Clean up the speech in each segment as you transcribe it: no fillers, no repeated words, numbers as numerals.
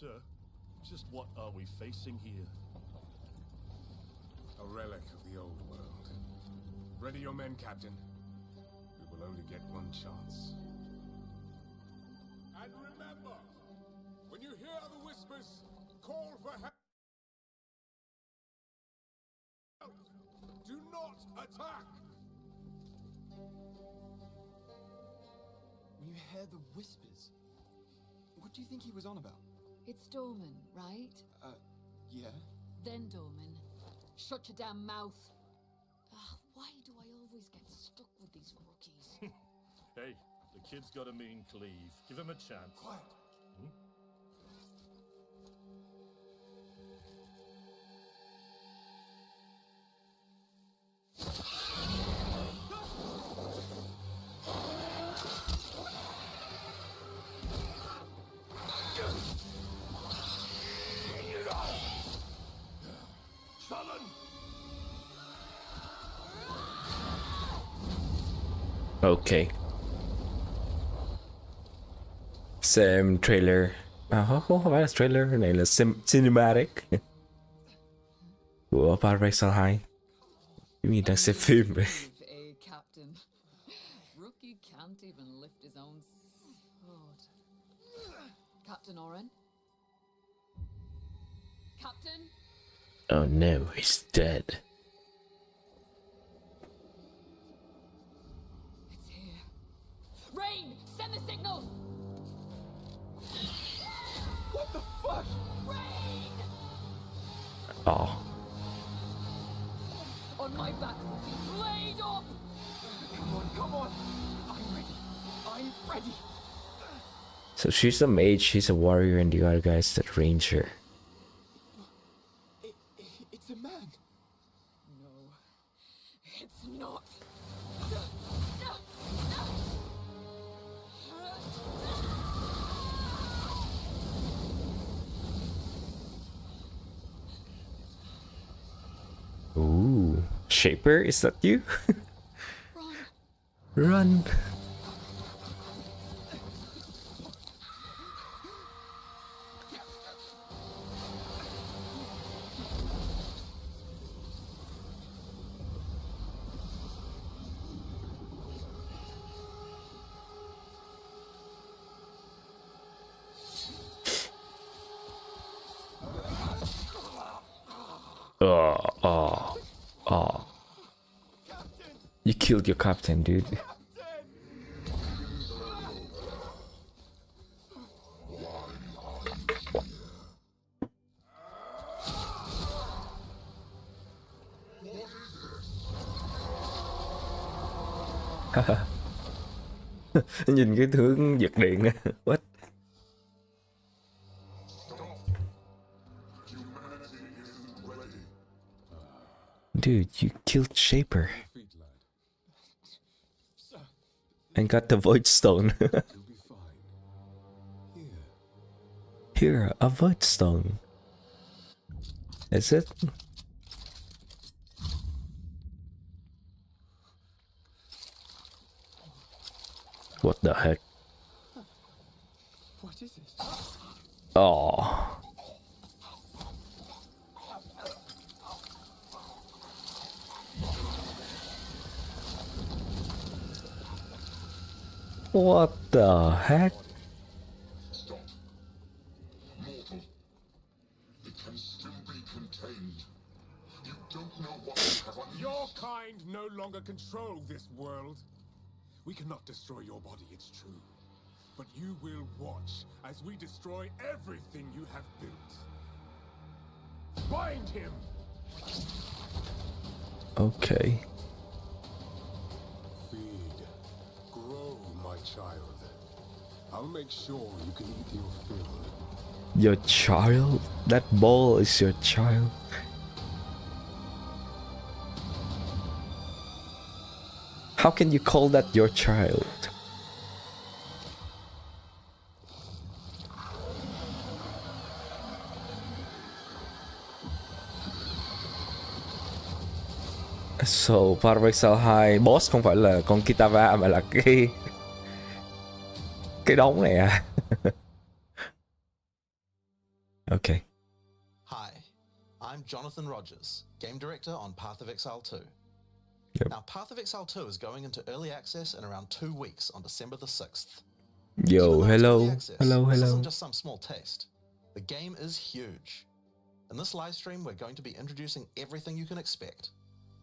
sir. Just what are we facing here? A relic of the old world. Ready your men, Captain. We will only get one chance. And remember, when you hear the whispers, call for help. Do not attack! When you hear the whispers, what do you think he was on about? It's Dorman, right? Yeah? Then Dorman. Shut your damn mouth. Ugh, why do I always get stuck with these rookies? Hey, the kid's got a mean cleave. Give him a chance. Quiet. Ok. Xem trailer. À không phải là trailer, này là cinematic của Pyrelics 2. Giống như đang xem phim vậy. Captain. Rookie can't even lift his own sword. Captain Oren? Captain? Oh no, he's dead. Rain! Send the signal! What the fuck? Rain! Oh. On my back, blade up! Come on! I'm ready! I'm ready! So she's a mage, she's a warrior, and the other guy's the ranger. It's a man! No, it's not. Ooh, Shaper, is that you? Run! Oh. You killed your captain, dude. Nhìn cái hướng giật điện. What? Dude, you killed Shaper and got the Void Stone. Here, a Void Stone. Is it? What the heck? What is this? Oh. What the heck? Stop. Mortal. It can still be contained. You don't know what you have on Your kind no longer control this world. We cannot destroy your body, it's true. But you will watch as we destroy everything you have built. Bind him! Okay. Feed. Grow, my child. I'll make sure you can eat your fill. Your child? That ball is your child? How can you call that your child? So, Pyrelics 2 boss không phải là con Kitava mà là cái đống này à. I'm Jonathan Rogers, Game Director on Path of Exile 2. Yep. Now, Path of Exile 2 is going into early access in around 2 weeks on December the 6th. Yo, Even though it's hello, early access, hello, this hello. isn't just some small taste. The game is huge. In this live stream, we're going to be introducing everything you can expect.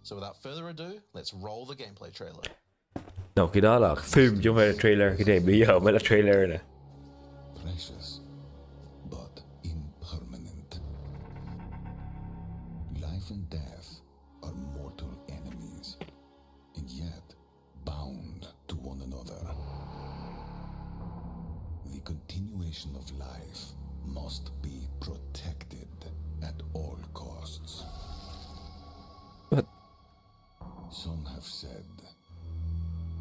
So without further ado, let's roll the gameplay trailer. Đâu, cái đó là phim chứ không phải là trailer. Cái này bây giờ mới là trailer nè. Precious, but impermanent. Life and death are mortal enemies, and yet bound to one another. The continuation of life must be protected at all costs. But Some have said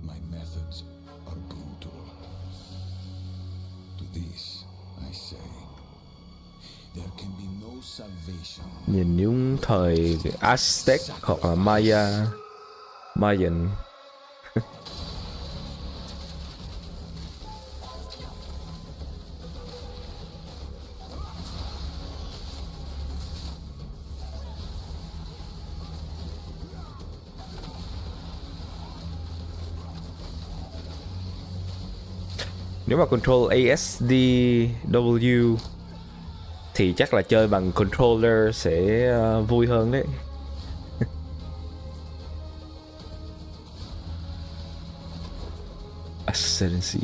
my methods are brutal. To this, I say, there can be no salvation. nhìn những thời Aztec hoặc là Mayan. Nếu mà control ASDW thì chắc là chơi bằng controller sẽ vui hơn đấy. Ascension.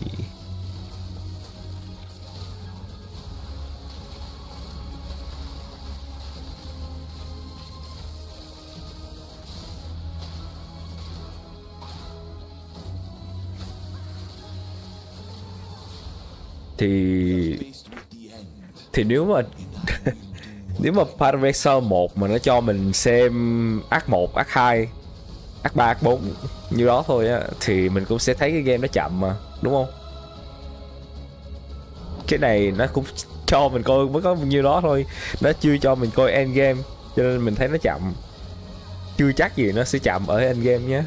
Thì nếu mà nếu mà Path of Exile 1 mà nó cho mình xem Act 1, Act 2, Act 3, Act 4 như đó thôi á thì mình cũng sẽ thấy cái game nó chậm mà, đúng không? Cái này nó cũng cho mình coi mới có nhiêu đó thôi, nó chưa cho mình coi Endgame cho nên mình thấy nó chậm. Chưa chắc gì nó sẽ chậm ở Endgame nhé.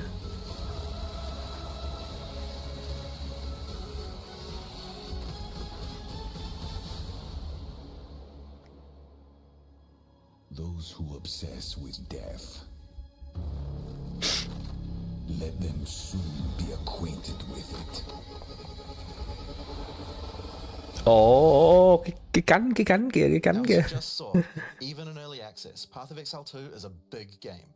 Those who obsess with death, let them soon be acquainted with it. Ồ, cái cánh kìa, cái cánh kìa. Just saw, even in early access, Path of Exile 2 is a big game.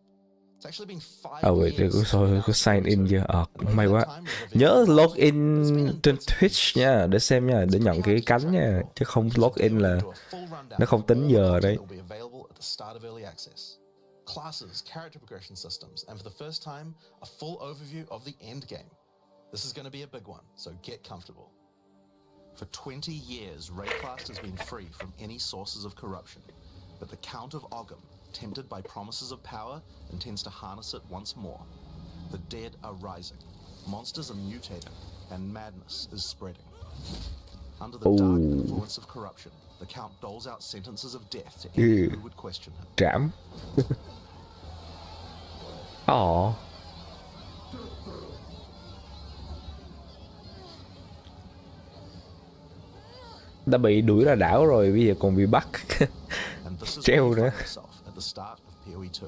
It's actually been 5 Wait, years. có sign in chưa? May quá. Nhớ log in trên Twitch nha, để xem nha, để nhận cái cánh nha, chứ không log in là nó không tính giờ đấy. Classes, character progression systems, and for the first time, a full overview of the endgame. This is going to be a big one, so get comfortable. For 20 years, Rayclast has been free from any sources of corruption, but the Count of Ogham, tempted by promises of power, intends to harness it once more. The dead are rising, monsters are mutating, and madness is spreading. Under the dark influence of corruption, the Count doles out sentences of death to anyone who would question him. Trảm. Ồ. Đã bị đuổi ra đảo rồi, bây giờ còn bị bắt. Treo nữa. At the start of PoE2.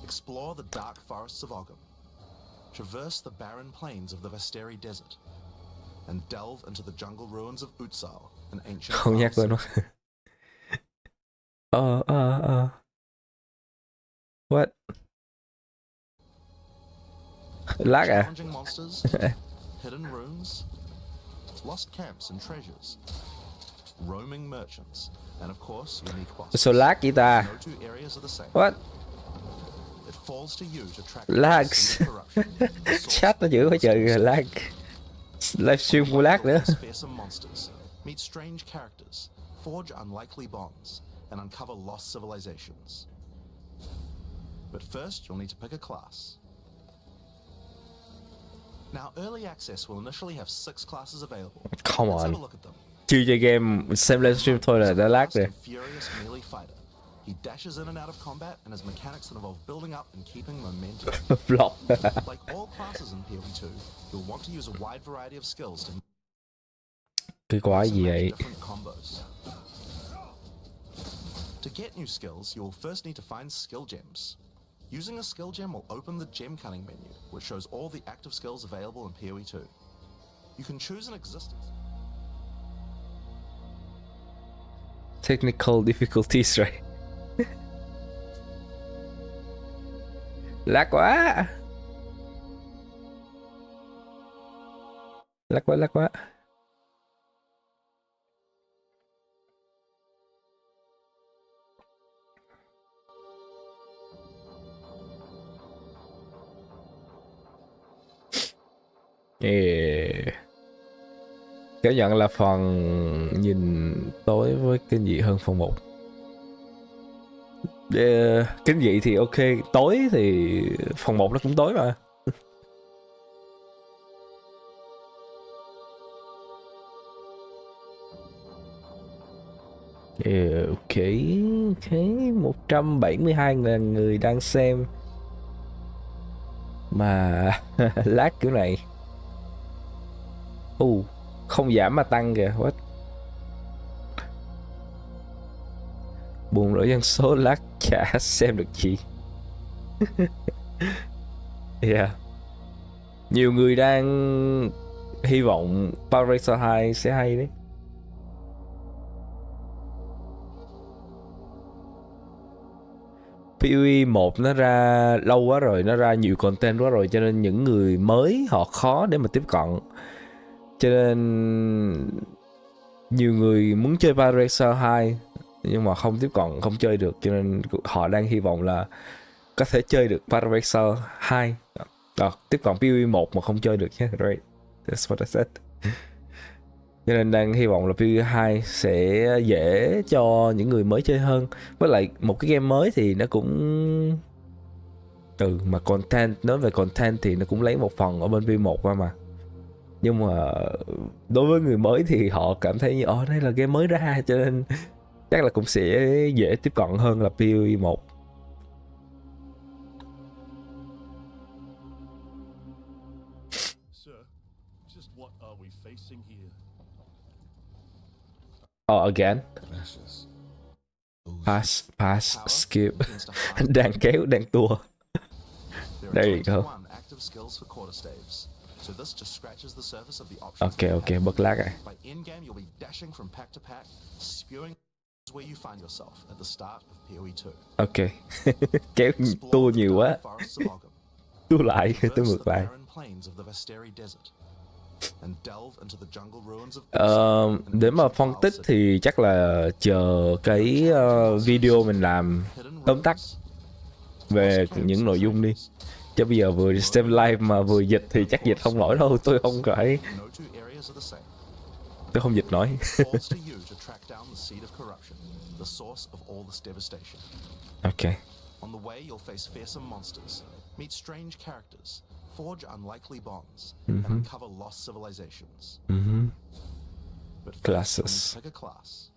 Explore the dark forests of Ogham. Traverse the barren plains of the Vesteri Desert. And delve into the jungle ruins of Exile, an ancient Không nhắc lên nó. What? Lag à? Challenging monsters, hidden runes, lost camps and treasures, roaming merchants, and of course, unique bosses. Sao lag vậy ta? No two areas are the same. What? It falls to you to track Lags. Chat nó dữ quá trời lag. Livestream của lag nữa. Fearsome monsters, meet strange characters, forge unlikely bonds, and uncover lost civilizations. But first, you'll need to pick a class. Now, early access will initially have 6 classes available. Come Let's have on. a look at them. Chưa chơi game, xem livestream thôi là đã lag rồi. Furious melee fighter. He dashes in and out of combat, and his mechanics involve building up and keeping momentum. Flop. Like all classes in PoE2, you'll want to use a wide variety of skills to Cái quái gì vậy? different combos. To get new skills, you will first need to find skill gems. Using a skill gem will open the gem cunning menu, which shows all the active skills available in PoE 2. You can choose an existing... Technical difficulties rồi. Lag quá. Lag quá. Yeah. Cảm nhận là phần nhìn tối với kinh dị hơn phần 1. Kinh dị thì ok, tối thì phần 1 nó cũng tối mà. Yeah, ok, 172.000 người đang xem mà lag kiểu này. Không giảm mà tăng kìa. What? Buồn rỗi dân số lag chả xem được gì. Yeah. Nhiều người đang hy vọng Pyrelics 2 sẽ hay đấy. PoE 1 nó ra lâu quá rồi, nó ra nhiều content quá rồi, cho nên những người mới họ khó để mà tiếp cận. Cho nên nhiều người muốn chơi Pyrelics 2 nhưng mà không tiếp cận, không chơi được, cho nên họ đang hy vọng là có thể chơi được Pyrelics 2. Tiếp cận PoE 1 mà không chơi được nhé. Right. That's what I said. Cho nên đang hy vọng là PoE 2 sẽ dễ cho những người mới chơi hơn. Với lại một cái game mới thì nó cũng mà content, nói về content thì nó cũng lấy một phần ở bên PoE 1 qua mà. Nhưng mà đối với người mới thì họ cảm thấy như đây là game mới ra, cho nên chắc là cũng sẽ dễ tiếp cận hơn là PoE 1. Again. Pass, skip. Đang kéo, đang tua. There you go. Ok, bật lag rồi. Ok. Kéo tua nhiều quá. Tua lại, tôi ngược lại. Để mà phân tích thì chắc là chờ cái video mình làm tóm tắt về những nội dung đi. Chứ bây giờ vừa xem live mà vừa dịch thì chắc dịch không nổi đâu. Tôi không dịch nổi. Ok. On the way, you'll face fearsome monsters, meet strange characters, forge unlikely bonds, and uncover lost civilizations. But first, Classes. pick a class.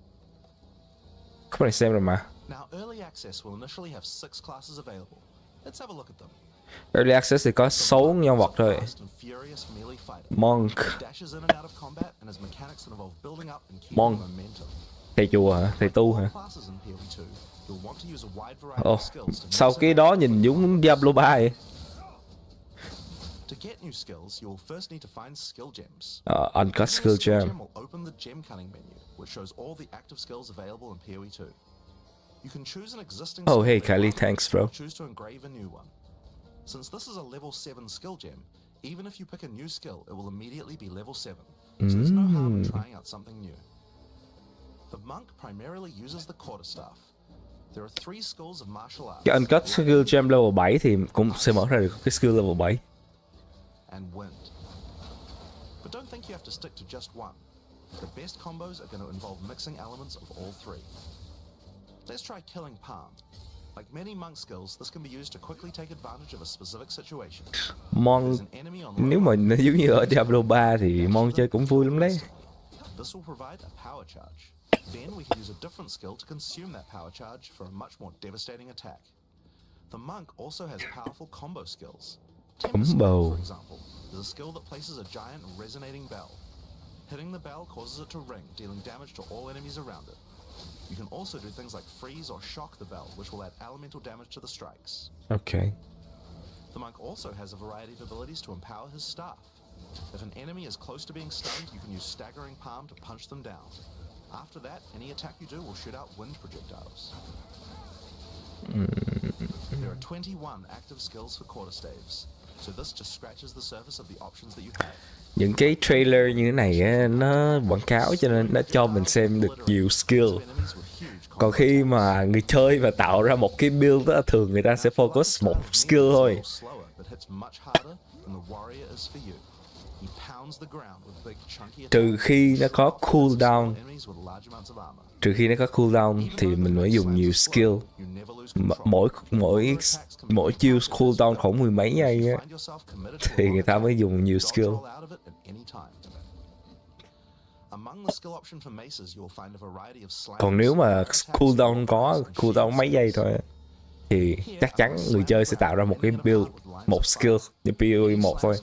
Không phải xem rồi mà. Now, early access will initially have 6 classes available. Let's have a look at them. Early access thì có 6 nhân vật thôi. Monk. Monk. Thầy chùa hả? Thầy tu hả? Sau cái đó nhìn giống Diablo 3 vậy. Uncut skill gem. Oh hey Kylie, thanks bro. Since this is a level 7 skill gem, even if you pick a new skill, it will immediately be level 7. So there's no harm in trying out something new. The monk primarily uses the quarterstaff. There are 3 schools of martial arts. Cái uncut skill gem level 7 thì cũng sẽ mở ra được cái skill level 7. And wind. But don't think you have to stick to just one. The best combos are going to involve mixing elements of all 3. Let's try killing Phan. Like many monk skills, this can be used to quickly take advantage of a specific situation. Mon, nếu mà nó giống như ở Diablo 3 thì Mon chơi cũng vui lắm đấy. This will provide a power charge. Then we can use a different skill to consume that power charge for a much more devastating attack. The monk also has powerful combo skills. Combo. For example, is a skill that places a giant resonating bell. Hitting the bell causes it to ring, dealing damage to all enemies around it. You can also do things like freeze or shock the bell, which will add elemental damage to the strikes. Ok. The monk also has a variety of abilities to empower his staff. If an enemy is close to being stunned, you can use Staggering Palm to punch them down. After that, any attack you do will shoot out wind projectiles. There are 21 active skills for quarterstaves, so this just scratches the surface of the options that you have. Những cái trailer như thế này á, nó quảng cáo cho nên nó cho mình xem được nhiều skill. Còn khi mà người chơi mà tạo ra một cái build đó, thường người ta sẽ focus một skill thôi. Trừ khi nó có cooldown. Trừ khi nó có cooldown thì mình mới dùng nhiều skill. Mỗi chiêu cooldown khoảng mười mấy giây á, thì người ta mới dùng nhiều skill. Còn nếu mà cooldown có cooldown mấy giây thôi thì chắc chắn người chơi sẽ tạo ra một cái build, một skill như PoE 1 thôi.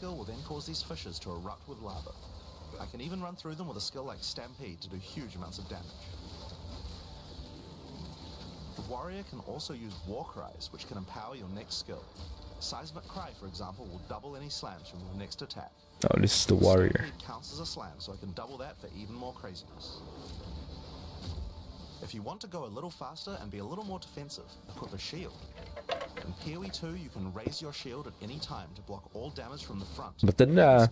The warrior can also use war cries, which can empower your next skill. Seismic Cry, for example, will double any slams from your next attack. Oh, this is the warrior. Stampede counts as a slam, so I can double that for even more craziness. If you want to go a little faster and be a little more defensive, equip a shield. In PoE 2, you can raise your shield at any time to block all damage from the front. Mà tính ra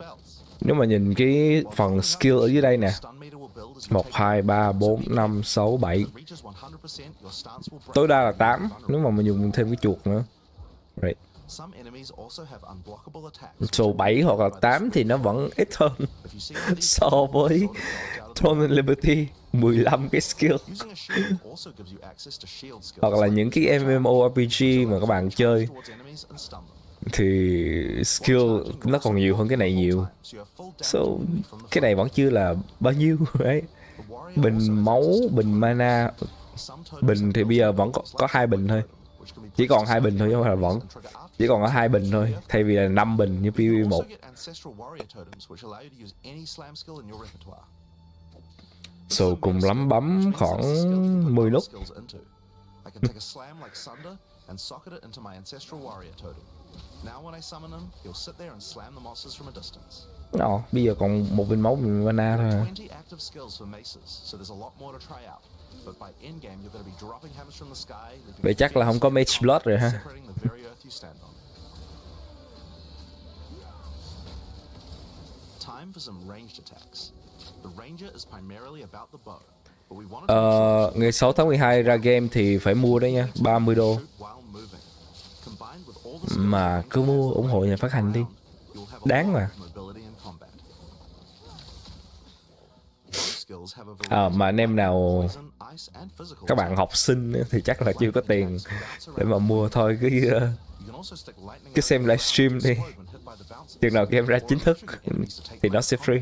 nếu mà nhìn cái phần skill ở dưới đây nè, 1, 2, 3, 4, 5, 6, 7, tối đa là 8 nếu mà mình dùng thêm cái chuột nữa. Right. Số 7 hoặc là 8 thì nó vẫn ít hơn so với Throne and Liberty, 15 cái skill. Hoặc là những cái MMORPG mà các bạn chơi thì skill nó còn nhiều hơn cái này nhiều. So cái này vẫn chưa là bao nhiêu đấy. Bình máu, bình mana. Bình thì bây giờ vẫn có 2 bình thôi. Chỉ còn 2 bình thôi chứ không phải là vẫn. Chỉ còn có 2 bình thôi, thay vì là 5 bình như PoE 1. So cùng lắm bấm khoảng 10 nút. Bây giờ còn 1 bình máu, bình mana thôi. Vậy chắc là không có Mage Blood rồi ha. Ngày 6 tháng 12 ra game thì phải mua đấy nha, 30 đô. Mà cứ mua ủng hộ nhà phát hành đi. Đáng mà. Mà anh em nào các bạn học sinh thì chắc là chưa có tiền để mà mua thôi, cứ xem livestream đi. Chừng nào game ra chính thức thì nó sẽ free.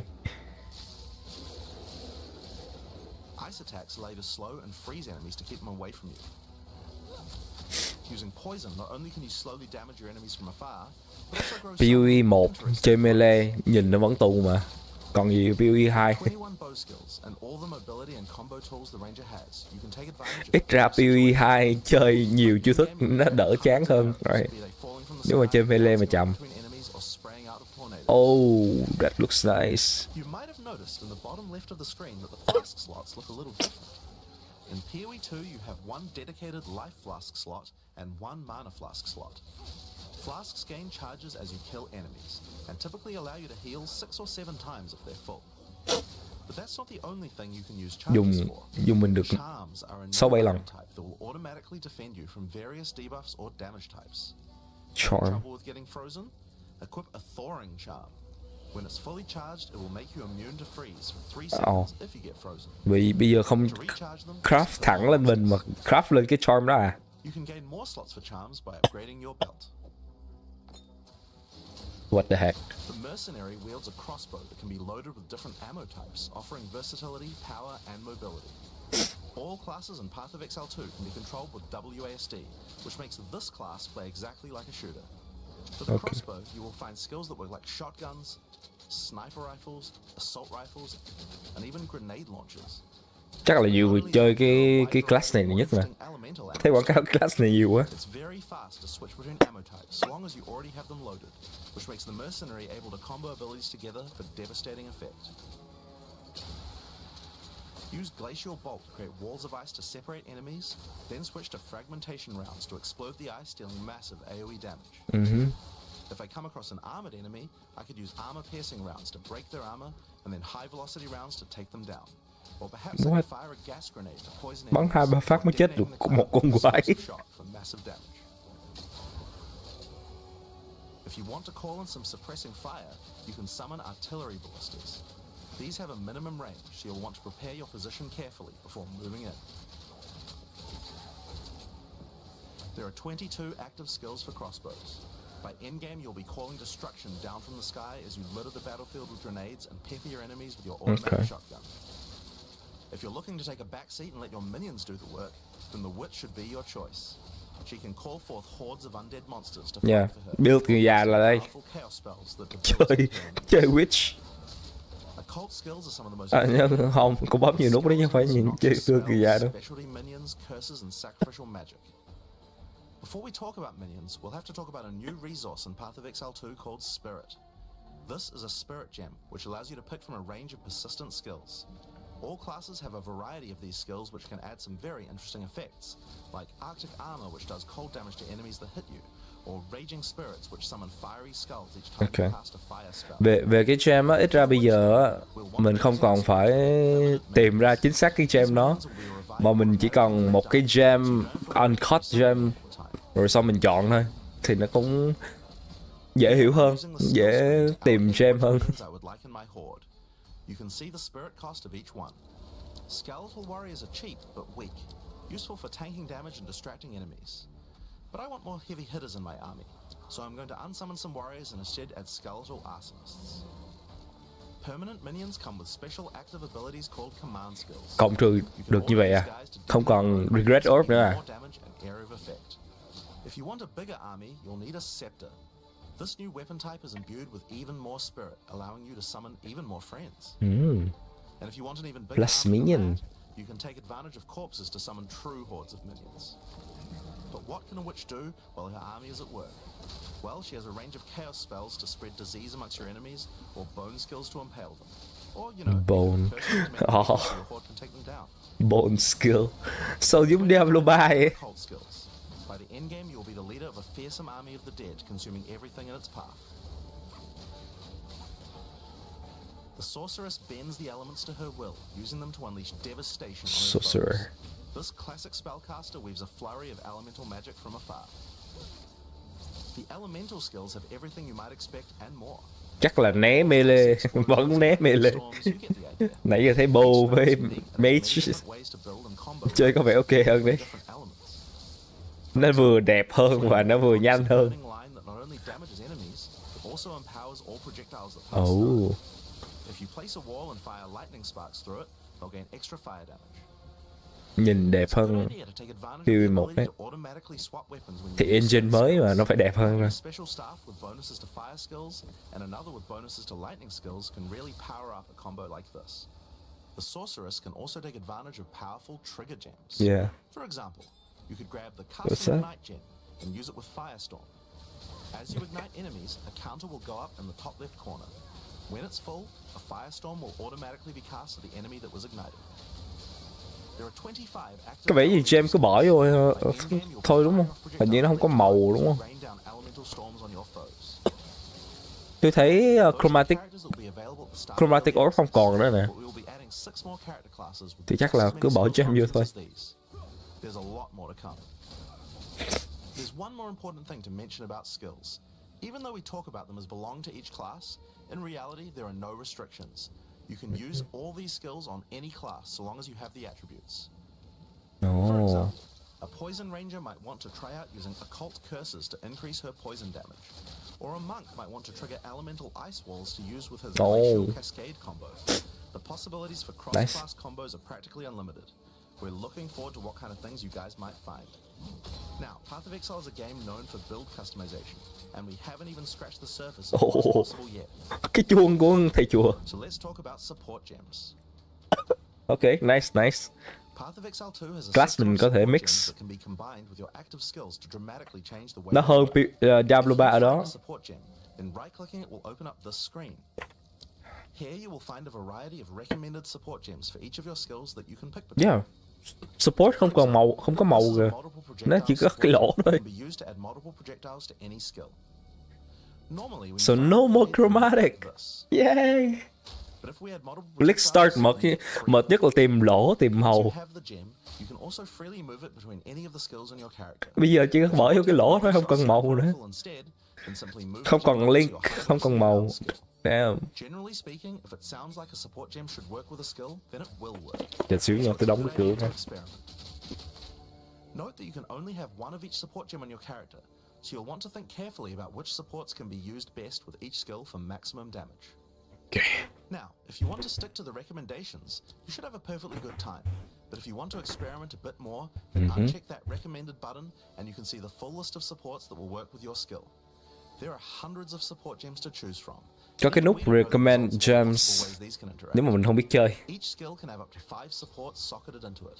PoE 1 chơi melee nhìn nó vẫn tù mà. Còn gì PoE 2. Ít ra PoE 2 chơi nhiều chiêu thức nó đỡ chán hơn rồi. Nếu mà chơi melee mà chậm. Oh, that looks nice. You might have noticed in the bottom left of the screen that the flask slots look a little different. In PoE 2, you have one dedicated life flask slot and one mana flask slot. Flasks gain charges as you kill enemies, and typically allow you to heal 6 or 7 times if they're full. But that's not the only thing you can use charges for. Dùng mình được Charms are a 6-7 lần. type that will automatically defend you from various debuffs or damage types. Charm. Trouble with getting frozen? Equip a Thawing Charm. When it's fully charged, it will make you immune to freeze for 3 seconds if you get frozen. Vì bây giờ không craft thẳng lên mình mà craft lên cái charm đó à? You can gain more slots for charms by upgrading your belt. What the heck? The Mercenary wields a crossbow that can be loaded with different ammo types, offering versatility, power, and mobility. All classes in Path of Exile 2 can be controlled with WASD, which makes this class play exactly like a shooter. For the crossbow, you will find skills that work like shotguns, sniper rifles, assault rifles, and even grenade launchers. Chắc là nhiều người chơi cái class này nhất nè. Thấy quảng cáo class này nhiều quá. It's very fast to switch between ammo types, so long as you already have them loaded, which makes the Mercenary able to combo abilities together for devastating effect. Use Glacial Bolt to create walls of ice to separate enemies, then switch to Fragmentation rounds to explode the ice, dealing massive AoE damage. If I come across an armored enemy, I could use armor-piercing rounds to break their armor, and then high-velocity rounds to take them down. Or perhaps I could fire a gas grenade to poison Bắn enemies 2-3 phát mới chết được một con quái. If you want to call in some suppressing fire, you can summon artillery ballistas. These have a minimum range, so you'll want to prepare your position carefully before moving in. There are 22 active skills for crossbows. By endgame, you'll be calling destruction down from the sky as you litter the battlefield with grenades and pepper your enemies with your automatic shotgun. If you're looking to take a back seat and let your minions do the work, then the witch should be your choice. She can call forth hordes of undead monsters to fight for her. Build người già là đây. Chơi witch. Occult skills are some of the most Không, cũng bấm nhiều nút đấy chứ không phải nhìn chơi build người già đâu. Specialty minions, curses and sacrificial magic. Before we talk about minions, we'll have to talk about a new resource in Path of Exile 2 called Spirit. This is a spirit gem, which allows you to pick from a range of persistent skills. All classes have a variety of these skills which can add some very interesting effects, like Arctic Armor, which does cold damage to enemies that hit you, or Raging Spirits, which summon fiery skulls each time you cast a fire spell. Về cái gem á, ít ra bây giờ á, mình không còn phải tìm ra chính xác cái gem đó, mà mình chỉ cần một cái gem, uncut gem, rồi xong mình chọn thôi, thì nó cũng dễ hiểu hơn, dễ tìm gem hơn. You can see the spirit cost of each one. Skeletal warriors are cheap but weak, useful for tanking damage and distracting enemies. But I want more heavy hitters in my army, so I'm going to unsummon some warriors and instead add skeletal arsonists. Permanent minions come with special active abilities called command skills. Cộng trừ được như vậy à? Không còn regret orb nữa à? If you want a bigger army, you'll need a scepter. This new weapon type is imbued with even more spirit, allowing you to summon even more friends. And if you want an even bigger army than that, you can take advantage of corpses to summon true hordes of minions. But what can a witch do while her army is at work? Well, she has a range of chaos spells to spread disease amongst your enemies, or bone skills to impale them. Or, you know, bone. Your horde can take them down. Bone skill. Sao giống Diablo 3 ấy? By the endgame, you will be the leader of a fearsome army of the dead, consuming everything in its path. The sorceress bends the elements to her will, using them to unleash devastation on her foes. This classic spellcaster weaves a flurry of elemental magic from afar. The elemental skills have everything you might expect and more. Chắc là né melee, vẫn né melee. Nãy giờ thấy bow với mage chơi có vẻ ok hơn đấy. Nó vừa đẹp hơn và nó vừa nhanh hơn. Oh. Nhìn đẹp hơn PV1 đấy. Thì engine mới mà nó phải đẹp hơn rồi. The sorceress can also take advantage of powerful trigger gems. Yeah. For example, you could grab the custom Ignite gem and use it with Firestorm. As you ignite enemies, a counter will go up in the top left corner. When it's full, a Firestorm will automatically be cast at the enemy that was ignited. There are 25 active. Có vẻ gì gem cứ bỏ vô thôi đúng không? Hình như nó không có màu đúng không? Tôi thấy chromatic orb không còn nữa nè. Thì chắc là cứ bỏ gem vô thôi. There's a lot more to come. There's one more important thing to mention about skills. Even though we talk about them as belong to each class, in reality there are no restrictions. You can use all these skills on any class so long as you have the attributes. For example, a poison ranger might want to try out using occult curses to increase her poison damage. Or a monk might want to trigger elemental ice walls to use with his glacial cascade combo. The possibilities for cross-class combos are practically unlimited. We're looking forward to what kind of things you guys might find. Now, Path of Exile is a game known for build customization, and we haven't even scratched the surface of what's possible yet. Cái chuông của thầy chùa. So let's talk about support gems. Ok, nice, nice. Path of Exile 2 has a Class system mình of có thể support mix. gems that can be combined with your active skills to dramatically change the way Nó you hơn work. Diablo 3 ở If you find đó. a support gem, then right-clicking it will open up this screen. Here you will find a variety of recommended support gems for each of your skills that you can pick between. Yeah. Support không còn màu, không có màu This is a kìa. multiple Nó chỉ projectile có cái support lỗ gem thôi. that can be used to add multiple projectiles to any skill. Normally, when So you find no a more grenade, you chromatic. like this. Yay. But if we add multiple Click start projectiles, mệt, you get free. mệt nhất là tìm lỗ, tìm Once you màu. have the gem, you can also freely move it between any of the skills in your character. Bây giờ chỉ có mở vô cái lỗ thôi, không cần màu nữa. Không còn link, không còn màu. Damn. Generally speaking, if it sounds like a support gem should work with a skill, then it will work. Chờ xíu nha, tôi đóng cái cửa nha. Note that you can only have one of each support gem on your character, so you'll want to think carefully about which supports can be used best with each skill for maximum damage. Okay. Now, if you want to stick to the recommendations, you should have a perfectly good time. But if you want to experiment a bit more, then uncheck that recommended button and you can see the full list of supports that will work with your skill. There are hundreds of support gems to choose from. Có cái nút recommend gems nếu mà mình không biết chơi. Each skill can have up to 5 supports socketed into it.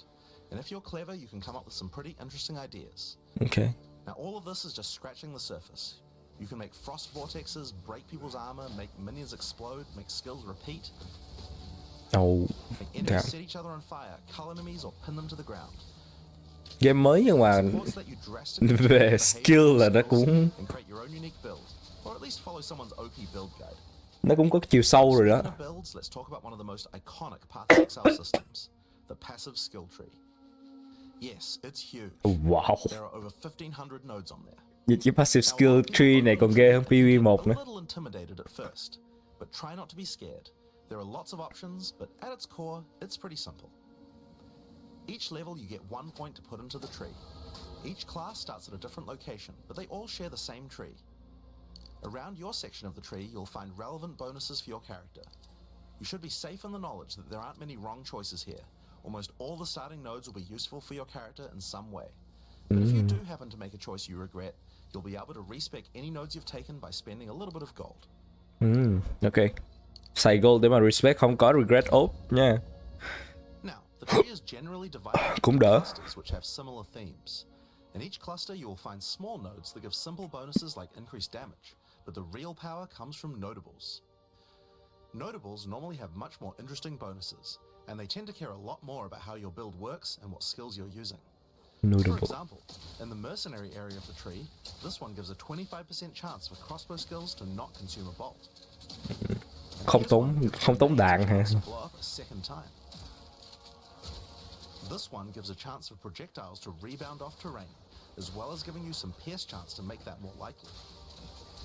And if you're clever, you can come up with some pretty interesting ideas. Okay. Now, all of this is just scratching the surface. You can make frost vortexes, break people's armor, make minions explode, make skills repeat. Oh, Make enemies set each other on fire, cull enemies or pin them to the ground. game mới nhưng mà Supports let you drastically change về the skill behavior là of nó skills cũng and create your own unique build, or at least follow someone's OP build guide. nó cũng có chiều sâu rồi đó. Speaking of builds, let's talk about one of the most iconic Path of Exile systems, the passive skill tree. Yes, it's huge. Wow. There are over 1,500 nodes on there. Vậy chứ passive skill tree này còn ghê hơn PvE1 nữa. A little intimidated at first, but try not to be scared. There are lots of options, but at its core, it's pretty simple. Each level you get 1 point to put into the tree. Each class starts at a different location, but they all share the same tree. Around your section of the tree, you'll find relevant bonuses for your character. You should be safe in the knowledge that there aren't many wrong choices here. Almost all the starting nodes will be useful for your character in some way. But if you do happen to make a choice you regret, you'll be able to respec any nodes you've taken by spending a little bit of gold. Ok. Xài gold để mà respect, không có regret ốp nha. Now, the tree is generally divided into Cũng đỡ. clusters which have similar themes. In each cluster, you will find small nodes that give simple bonuses like increased damage, but the real power comes from notables. Notables normally have much more interesting bonuses, and they tend to care a lot more about how your build works and what skills you're using. For Notable. example, in the Mercenary area of the tree, this one gives a 25% chance for crossbow skills to not consume a bolt. And Không here's tốn one không tốn đạn that ha. gives a blow up a second time. This one gives a chance for projectiles to rebound off terrain, as well as giving you some pierce chance to make that more likely.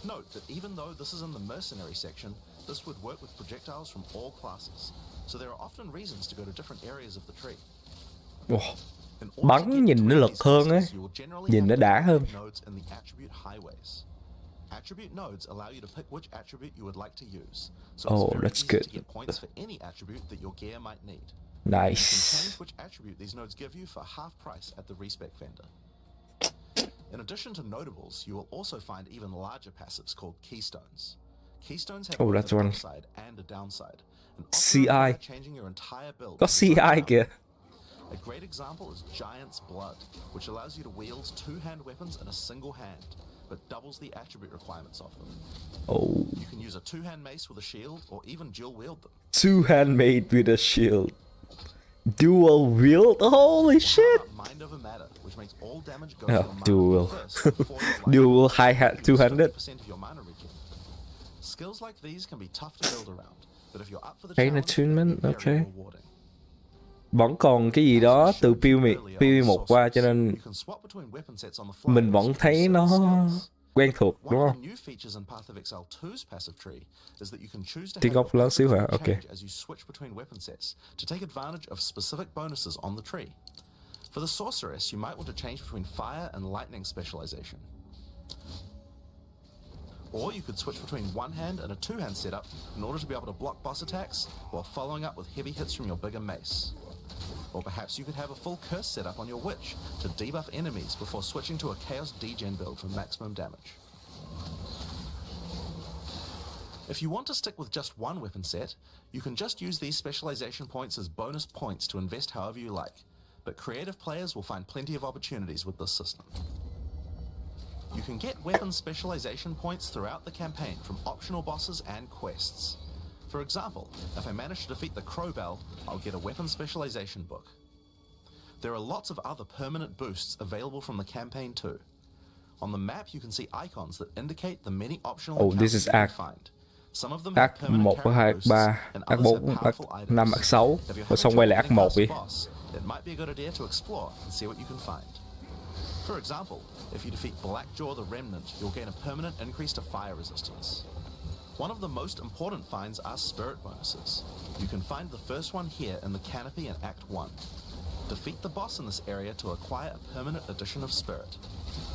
Note that even though this is in the Mercenary section, this would work with projectiles from all classes, so there are often reasons to go to different areas of the tree. Wow. In order to Bắn get nhìn nó between lực these hơn á. clusters, you will generally Nhìn nó have đã to hơn. pick nodes in the attribute highways. Attribute nodes allow you to pick which attribute you would like to use. So Oh, it's very that's easy good. to get points for any attribute that your gear might need. You Nice. can change which attribute these nodes give you for half price at the respec vendor. In addition to notables, you will also find even larger passives called keystones. Keystones have Oh, both that's an one. upside and a downside. And often CI. require changing your entire build Có to CI design kìa. A great example is Giant's Blood, which allows you to wield two-hand weapons in a single hand, but doubles the attribute requirements of them. Oh. You can use a two-hand mace with a shield, or even dual wield them. Two handmade with a shield. Dual wield? Holy shit. Mind over matter, which makes all damage go Oh, to your mana dual. first before your life. Dual high hat Use 200. 50% of your mana regen. Skills like these can be tough to build around, but if you're up for the Chain challenge, attunement, they're very okay. rewarding. Vẫn còn cái gì đó từ PvE1 qua cho nên You can swap between weapon sets on the fly mình vẫn using thấy nó skills. quen thuộc One đúng of không? the new features in Path of Exile 2's passive tree is that you can choose to Tiếng have Ngọc lớn xíu hả? your Ok. change as you switch between weapon sets to take advantage of specific bonuses on the tree. For the sorceress, you might want to change between fire and lightning specialization. Or you could switch between one hand and a two-hand setup in order to be able to block boss attacks while following up with heavy hits from your bigger mace. Or perhaps you could have a full curse setup on your witch to debuff enemies before switching to a chaos degen build for maximum damage. If you want to stick with just one weapon set, you can just use these specialization points as bonus points to invest however you like, but creative players will find plenty of opportunities with this system. You can get weapon specialization points throughout the campaign from optional bosses and quests. For example, if I manage to defeat the Crowbell, I'll get a weapon specialization book. There are lots of other permanent boosts available from the campaign too. On the map you can see icons that indicate the many optional This encounters is you can Arc. find. Some of them have Arc permanent 1, character 2, boosts, 3, and Arc others have 4, Arc powerful 5, Arc 6 If you're rồi xong having quay lại trouble Arc getting 1 past đi. the boss, it might be a good idea to explore and see what you can find. For example, if you defeat Blackjaw the Remnant, you'll gain a permanent increase to fire resistance. One of the most important finds are spirit bonuses. You can find the first one here in the canopy in Act 1. Defeat the boss in this area to acquire a permanent addition of spirit.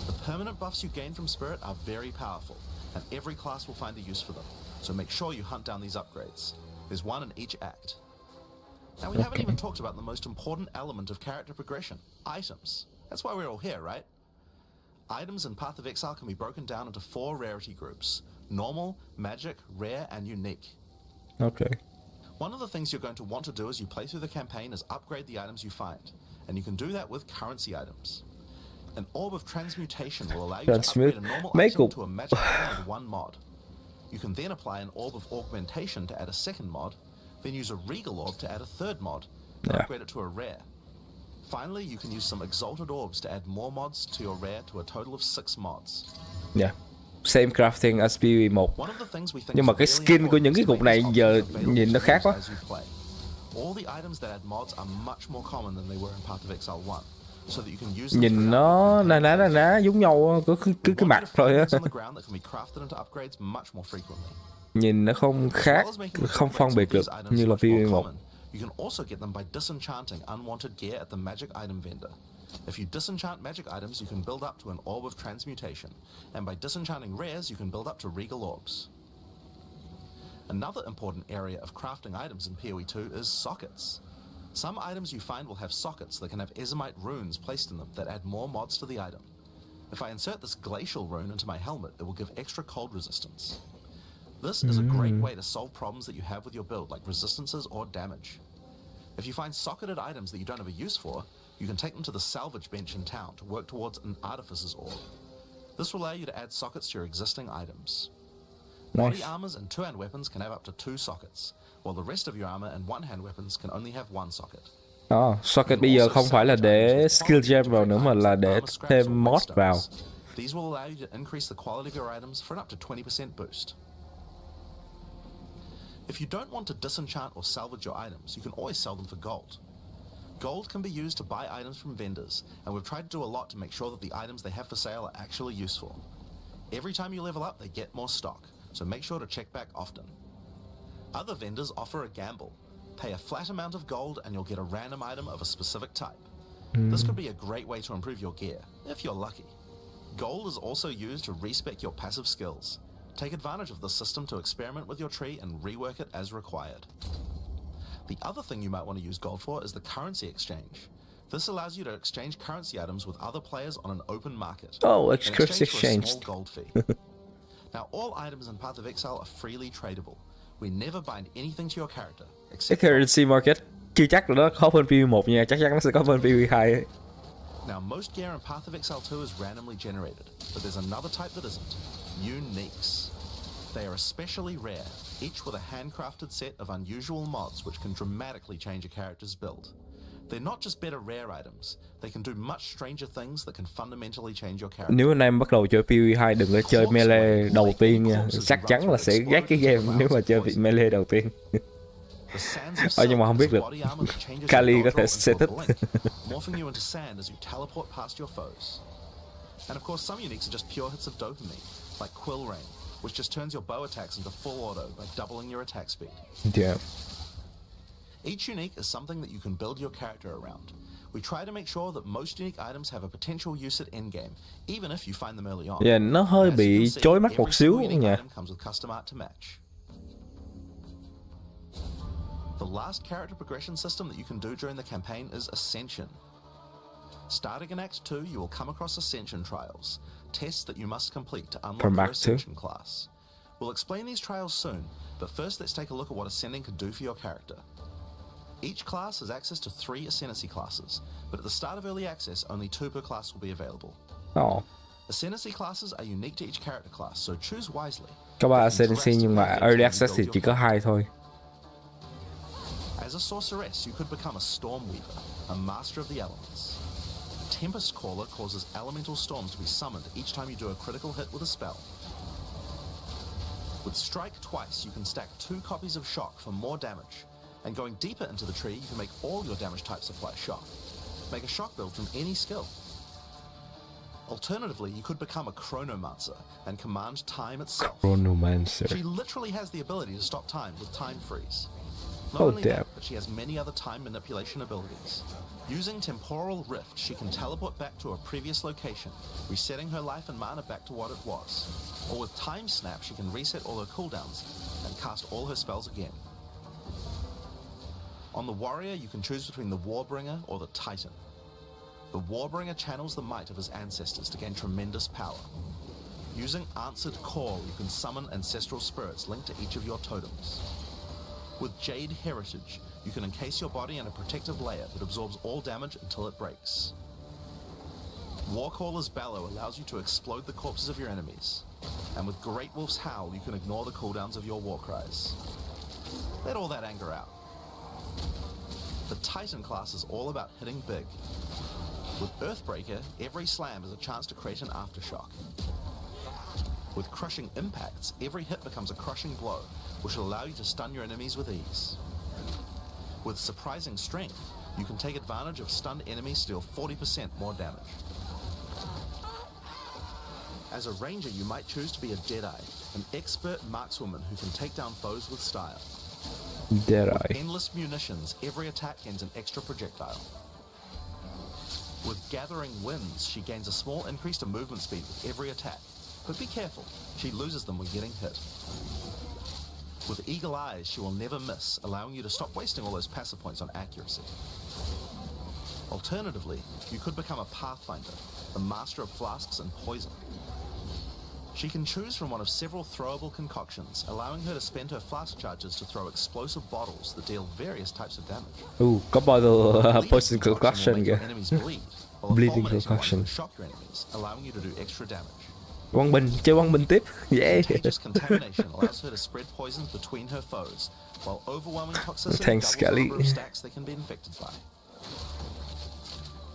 The permanent buffs you gain from spirit are very powerful, and every class will find a use for them, so make sure you hunt down these upgrades. There's one in each act. Now we haven't even talked about the most important element of character progression, items. That's why we're all here, right? Items in Path of Exile can be broken down into 4 rarity groups: normal, magic, rare, and unique. Okay. One of the things you're going to want to do as you play through the campaign is upgrade the items you find, and you can do that with currency items. An Orb of Transmutation will allow you to upgrade a normal item to a magic item with 1 mod. You can then apply an Orb of Augmentation to add a second mod, then use a Regal Orb to add a third mod, and upgrade it to a rare. Finally, you can use some Exalted Orbs to add more mods to your rare to a total of 6 mods. Yeah. Same crafting as PV1. One of the things we think Nhưng mà is cái really skin của important những is cái to cục make này these giờ options available nhìn nó to khác quá. players as you play. All the items that add mods are much more common than they were in Path of Exile 1, so that you can use them Nhìn throughout nó your ná giống nhau cứ We cái want you mặt to find thôi á. things on the ground that can be crafted into upgrades much more frequently. Nhìn nó không As khác, well as making the không phân upgrades biệt of được these items như là much more PV1. common, you can also get them by disenchanting unwanted gear at the magic item vendor. If you disenchant magic items, you can build up to an Orb of Transmutation, and by disenchanting rares, you can build up to Regal Orbs. Another important area of crafting items in PoE2 is sockets. Some items you find will have sockets that can have Ezomite runes placed in them that add more mods to the item. If I insert this glacial rune into my helmet, it will give extra cold resistance. This is a great way to solve problems that you have with your build, like resistances or damage. If you find socketed items that you don't have a use for, you can take them to the salvage bench in town to work towards an Artificer's Orb. This will allow you to add sockets to your existing items. Body armors and 2-hand weapons can have up to 2 sockets, while the rest of your armor and 1-hand weapons can only have 1 socket. Socket bây giờ không phải là để skill gem vào nữa mà là để thêm mod vào. These will allow you to increase the quality of your items for an up to 20% boost. If you don't want to disenchant or salvage your items, you can always sell them for gold. Gold can be used to buy items from vendors, and we've tried to do a lot to make sure that the items they have for sale are actually useful. Every time you level up, they get more stock, so make sure to check back often. Other vendors offer a gamble. Pay a flat amount of gold and you'll get a random item of a specific type. This could be a great way to improve your gear, if you're lucky. Gold is also used to respec your passive skills. Take advantage of this system to experiment with your tree and rework it as required. The other thing you might want to use gold for is the currency exchange. This allows you to exchange currency items with other players on an open market. Currency exchange. For a small gold fee. Now, all items in Path of Exile are freely tradable. We never bind anything to your character, Cái except currency market chưa chắc là nó khó hơn PV1 nha, chắc chắn nó sẽ có hơn PV2 ấy. Now, most gear in Path of Exile 2 is randomly generated, but there's another type that isn't. Uniques. They are especially rare, each with a handcrafted set of unusual mods which can dramatically change a character's build. They're not just better rare items, they can do much stranger things that can fundamentally change your character. Nếu anh em bắt đầu chơi PV2 đừng có chơi melee đầu tiên nha, chắc chắn là sẽ ghét cái game nếu mà chơi vị melee đầu tiên. Nhưng mà không biết được. Kali có thể sẽ thích. Morphing you into sand as you teleport past your foes. And of course some uniques are just pure hits of dopamine, like Quill Rain, which just turns your bow attacks into full auto by doubling your attack speed. Yeah. Each unique is something that you can build your character around. We try to make sure that most unique items have a potential use at endgame, even if you find them early on. Yeah, nó hơi bị chói mắt một xíu nha. Comes with custom art to match. The last character progression system that you can do during the campaign is Ascension. Starting in Act 2, you will come across Ascension trials, tests that you must complete to unlock your Ascension class. We'll explain these trials soon, but first let's take a look at what Ascending can do for your character. Each class has access to 3 Ascendancy classes, but at the start of early access, only 2 per class will be available. Ồ, Ascendancy classes are unique to each character class, so choose wisely. có 3 They can Ascension nhưng mà drastically Early affect Access how thì you chỉ build có your 2 thôi. As a sorceress, you could become a Stormweaver, a master of the elements. Tempest Caller causes elemental storms to be summoned each time you do a critical hit with a spell. With Strike twice, you can stack 2 copies of Shock for more damage. And going deeper into the tree, you can make all your damage types apply Shock. Make a Shock build from any skill. Alternatively, you could become a Chronomancer and command time itself. Chronomancer. She literally has the ability to stop time with Time Freeze. Not Oh, only damn. that, but she has many other time manipulation abilities. Using Temporal Rift, she can teleport back to a previous location, resetting her life and mana back to what it was. Or with Time Snap, she can reset all her cooldowns and cast all her spells again. On the Warrior, you can choose between the Warbringer or the Titan. The Warbringer channels the might of his ancestors to gain tremendous power. Using Answered Call, you can summon ancestral spirits linked to each of your totems. With Jade Heritage, you can encase your body in a protective layer that absorbs all damage until it breaks. Warcaller's Bellow allows you to explode the corpses of your enemies. And with Great Wolf's Howl, you can ignore the cooldowns of your war cries. Let all that anger out. The Titan class is all about hitting big. With Earthbreaker, every slam is a chance to create an aftershock. With Crushing Impacts, every hit becomes a crushing blow, which will allow you to stun your enemies with ease. With Surprising Strength, you can take advantage of stunned enemies to deal 40% more damage. As a ranger, you might choose to be a Deadeye, an expert markswoman who can take down foes with style. Deadeye. With Endless Munitions, every attack gains an extra projectile. With Gathering Winds, she gains a small increase to movement speed with every attack. But be careful, she loses them when getting hit. With Eagle Eyes, she will never miss, allowing you to stop wasting all those passive points on accuracy. Alternatively, you could become a Pathfinder, the master of Flasks and Poison. She can choose from one of several throwable concoctions, allowing her to spend her flask charges to throw explosive bottles that deal various types of damage. Có bottle Bleeding poison will concoction make your kìa. enemies bleed, while a Bleeding fulminating one concoction. will shock your enemies, allowing you to do extra damage. Quang Bình, chơi Quang Bình tiếp. Yeah. Contagious Contamination allows her to spread poisons between her foes, while Overwhelming Toxicity Thanks, doubles the Scully. number of stacks they can be infected by.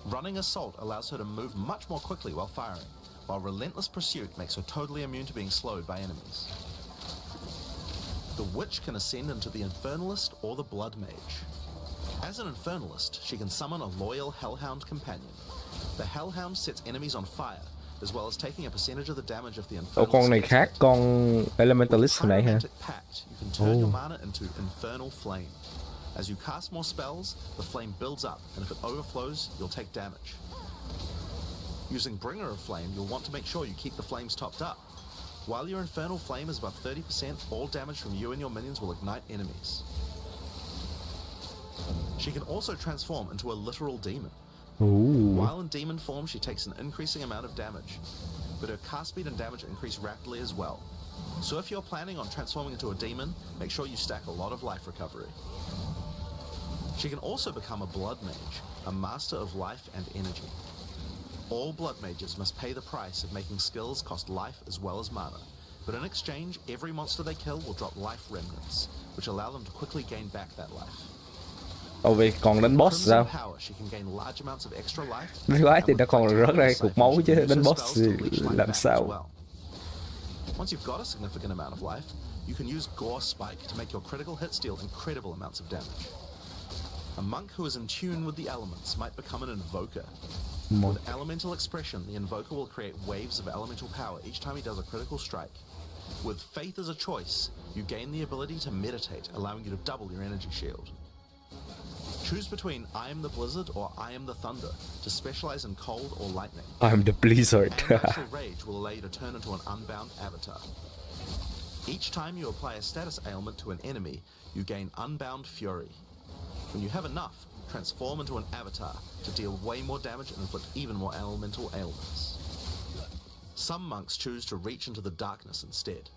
Running Assault allows her to move much more quickly while firing, while Relentless Pursuit makes her totally immune to being slowed by enemies. The Witch can ascend into the Infernalist or the Blood Mage. As an Infernalist, she can summon a loyal Hellhound companion. The Hellhound sets enemies on fire, as well as taking a percentage of the damage of the Ủa Infernalist. con này khác con Elementalist hồi nãy hả? Pyromantic Pact, you can turn your mana into Infernal Flame. As you cast more spells, the flame builds up, and if it overflows, you'll take damage. Using Bringer of Flame, you'll want to make sure you keep the flames topped up. While your Infernal Flame is above 30%, all damage from you and your minions will ignite enemies. She can also transform into a literal demon. Ooh. While in demon form, she takes an increasing amount of damage, but her cast speed and damage increase rapidly as well. So if you're planning on transforming into a demon, make sure you stack a lot of life recovery. She can also become a Blood Mage, a master of life and energy. All Blood Mages must pay the price of making skills cost life as well as mana, but in exchange, every monster they kill will drop life remnants, which allow them to quickly gain back that life. Ồ vì còn đánh boss Crimson sao? Power, she can gain large amounts of extra life. Đánh quái thì and nó with còn Vitality rất ra Siphon, cục máu she chứ can use đánh her boss spells thì to leech life làm back as sao? well. Once you've got a significant amount of life, you can use Gore Spike to make your critical hits deal incredible amounts of damage. A monk who is in tune with the elements might become an Invoker. With Elemental Expression, the Invoker will create waves of elemental power each time he does a critical strike. With Faith as a choice, you gain the ability to meditate, allowing you to double your energy shield. Choose between I am the Blizzard or I am the Thunder to specialize in cold or lightning. I'm the Blizzard. And Natural Rage will allow you to turn into an unbound avatar. Each time you apply a status ailment to an enemy, you gain Unbound Fury. When you have enough, transform into an avatar to deal way more damage and inflict even more elemental ailments. Some monks choose to reach into the darkness instead.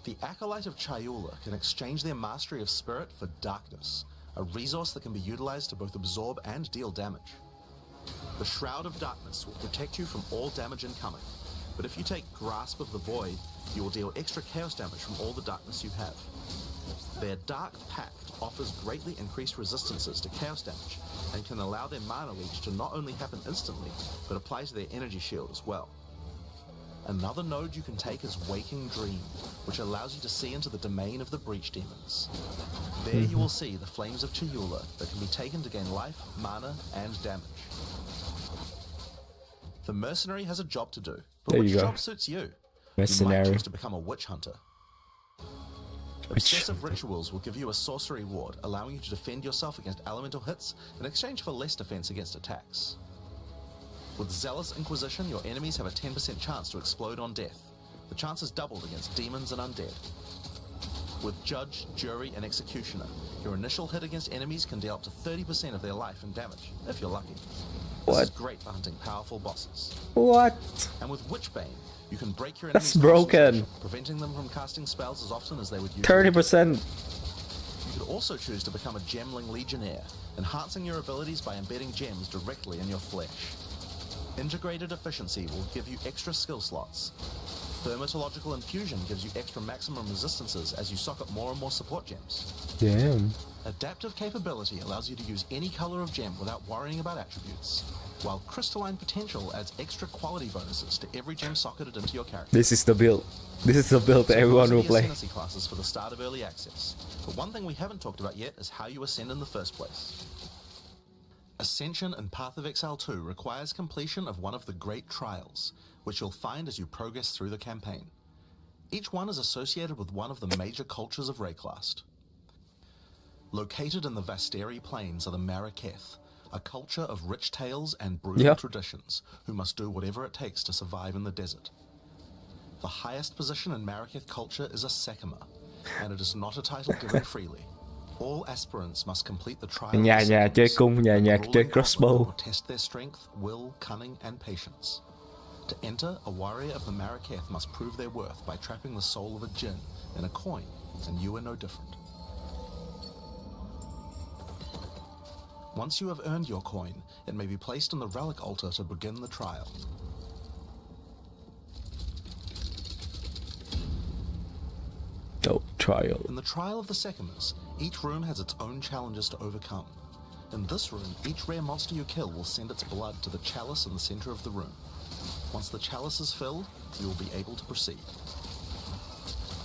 The Acolyte of Chayula can exchange their mastery of spirit for darkness, a resource that can be utilized to both absorb and deal damage. The Shroud of Darkness will protect you from all damage incoming, but if you take Grasp of the Void, you will deal extra chaos damage from all the darkness you have. Their Dark Pact offers greatly increased resistances to chaos damage and can allow their mana leech to not only happen instantly, but apply to their energy shield as well. Another node you can take is Waking Dream, which allows you to see into the domain of the Breach Demons. There you will see the Flames of Chayula that can be taken to gain life, mana, and damage. The Mercenary has a job to do, but There which you go. job suits you? You Mercenary. might choose to become a Witch Hunter. Obsessive Rituals will give you a sorcery ward, allowing you to defend yourself against elemental hits in exchange for less defense against attacks. With Zealous Inquisition, your enemies have a 10% chance to explode on death. The chance is doubled against demons and undead. With Judge, Jury, and Executioner, your initial hit against enemies can deal up to 30% of their life and damage, if you're lucky. This is great for hunting powerful bosses. What? And with Witchbane, you can break your That's enemy's broken. concentration, preventing them from casting spells as often as they would usually 30%. You could also choose to become a Gemling Legionnaire, enhancing your abilities by embedding gems directly in your flesh. Integrated Efficiency will give you extra skill slots. Thermatological Infusion gives you extra maximum resistances as you sock up more and more support gems. Damn. Adaptive Capability allows you to use any color of gem without worrying about attributes, while Crystalline Potential adds extra quality bonuses to every gem socketed into your character. This is the build. This is the build that everyone will play. Ascendancy classes for the start of early access, but one thing we haven't talked about yet is how you ascend in the first place. Ascension in Path of Exile 2 requires completion of one of the Great Trials, which you'll find as you progress through the campaign. Each one is associated with one of the major cultures of Rayclast. Located in the Vasteri Plains are the Maraketh, a culture of rich tales and brutal traditions, who must do whatever it takes to survive in the desert. The highest position in Maraketh culture is a Sekima, and it is not a title given freely. All aspirants must complete the trial. Nhà chơi cung, nhà chơi crossbow. Will test their strength, will, cunning, and patience. To enter, a warrior of the Maraketh must prove their worth by trapping the soul of a djinn in a coin, and you are no different. Once you have earned your coin, it may be placed on the relic altar to begin the trial. Trial. In the Trial of the Sekimas, each room has its own challenges to overcome. In this room, each rare monster you kill will send its blood to the chalice in the center of the room. Once the chalice is filled, you will be able to proceed.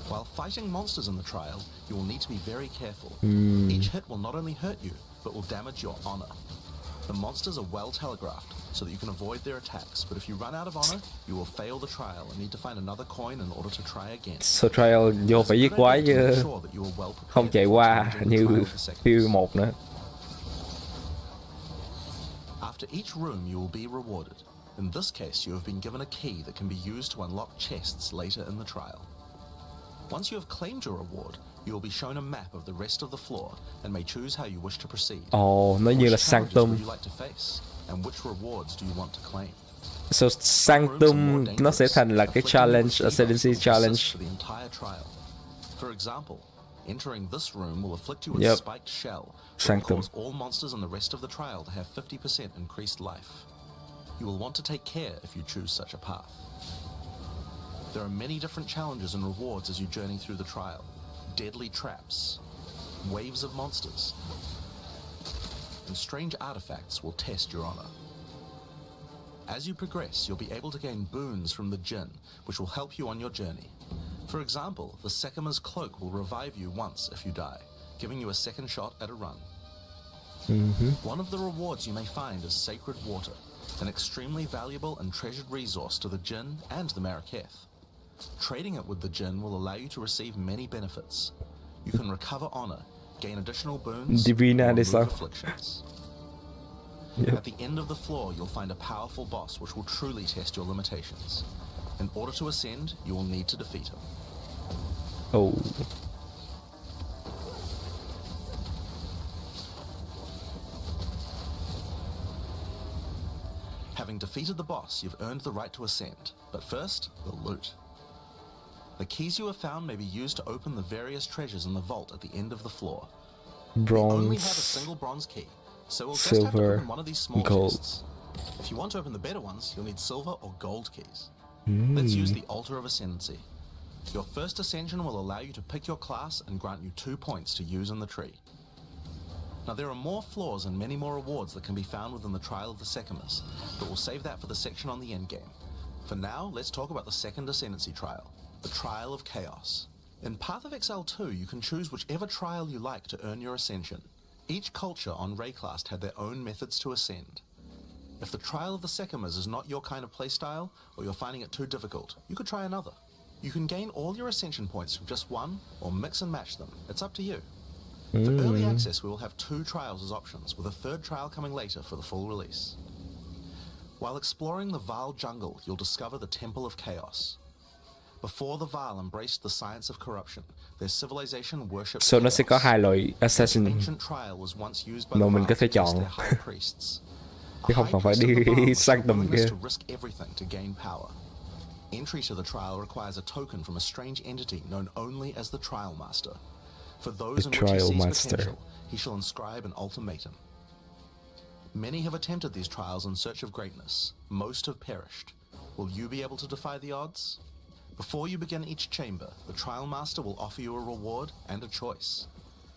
While fighting monsters in the trial, you will need to be very careful. Each hit will not only hurt you, but will damage your honor. The monsters are well telegraphed, so that you can avoid their attacks, but if you run out of honor, you will fail the trial and need to find another coin in order to try again. So trial vô phải giết quái chứ không chạy qua như PV1 nữa. After each room you will be rewarded. In this case, you have been given a key that can be used to unlock chests later in the trial. Once you have claimed your reward, you will be shown a map of the rest of the floor and may choose how you wish to proceed. Ồ, nó như là Sanctum. Would you like to face, and which rewards do you want to claim? So Sanctum nó sẽ thành là cái challenge, Ascendancy challenge. For the entire trial. For example, entering this room will afflict you with spiked shell, which will cause all monsters in the rest of the trial to have 50% increased life. You will want to take care if you choose such a path. There are many different challenges and rewards as you journey through the trial. Deadly traps, waves of monsters, and strange artifacts will test your honor. As you progress, you'll be able to gain boons from the djinn, which will help you on your journey. For example, the Sekima's cloak will revive you once if you die, giving you a second shot at a run. One of the rewards you may find is Sacred Water, an extremely valuable and treasured resource to the djinn and the Maraketh. Trading it with the djinn will allow you to receive many benefits. You can recover honor, gain additional boons, and remove afflictions. At the end of the floor, you'll find a powerful boss which will truly test your limitations. In order to ascend, you will need to defeat him. Oh. Having defeated the boss, you've earned the right to ascend. But first, the loot. The keys you have found may be used to open the various treasures in the vault at the end of the floor. Bronze, We only have a single bronze key, so we'll just have to silver, open one of these small gold. chests. If you want to open the better ones, you'll need silver or gold keys. Let's use the Altar of Ascendancy. Your first Ascension will allow you to pick your class and grant you 2 points to use in the tree. Now there are more floors and many more rewards that can be found within the Trial of the Sycamores, but we'll save that for the section on the endgame. For now, let's talk about the second Ascendancy trial, the Trial of Chaos. In Path of Exile 2, you can choose whichever trial you like to earn your Ascension. Each culture on Rayclast had their own methods to ascend. If the Trial of the Sycamores is not your kind of playstyle, or you're finding it too difficult, you could try another. You can gain all your Ascension points from just one, or mix and match them. It's up to you. For early access, we will have 2 trials as options, with a 3rd trial coming later for the full release. While exploring the Vaal jungle, you'll discover the Temple of Chaos. Before the Vaal embraced the science of corruption, their civilization worshipped So nó sẽ có chaos. 2 loại assassin Ancient trial was once used by mà the mình Vaal có thể to test chọn. their high priests. Chứ không cần phải đi sang tầm kia. To risk everything to gain power. Entry to the trial requires a token from a strange entity known only as the Trial Master. For those in which he Trial sees Master. potential, he shall inscribe an ultimatum. Many have attempted these trials in search of greatness. Most have perished. Will you be able to defy the odds? Before you begin each chamber, the Trial Master will offer you a reward and a choice.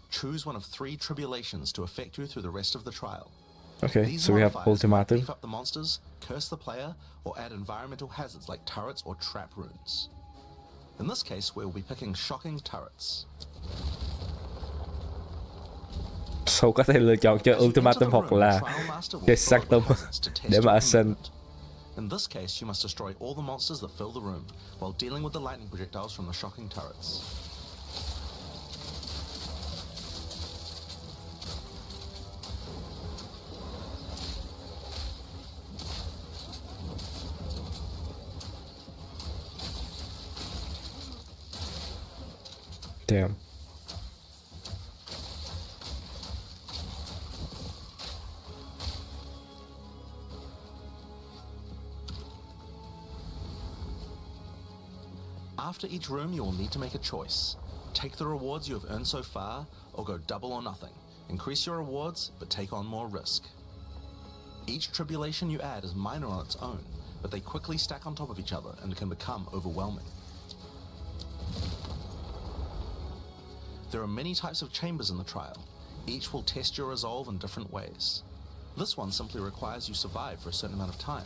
Choose one of 3 tribulations to affect you through the rest of the trial. Okay, These so we have modifiers might ultimatum. beef up the monsters, curse the player, or add environmental hazards like turrets or trap runes. In this case, we'll be picking shocking turrets. So có thể lựa chọn cho As you enter the ultimatum hoặc room, là the Trial Master will cái throw up Sanctum hazards to test để your mà ascend. commitment. In this case, you must destroy all the monsters that fill the room while dealing with the lightning projectiles from the shocking turrets. Damn. After each room, you will need to make a choice. Take the rewards you have earned so far, or go double or nothing. Increase your rewards, but take on more risk. Each tribulation you add is minor on its own, but they quickly stack on top of each other and can become overwhelming. There are many types of chambers in the trial. Each will test your resolve in different ways. This one simply requires you survive for a certain amount of time.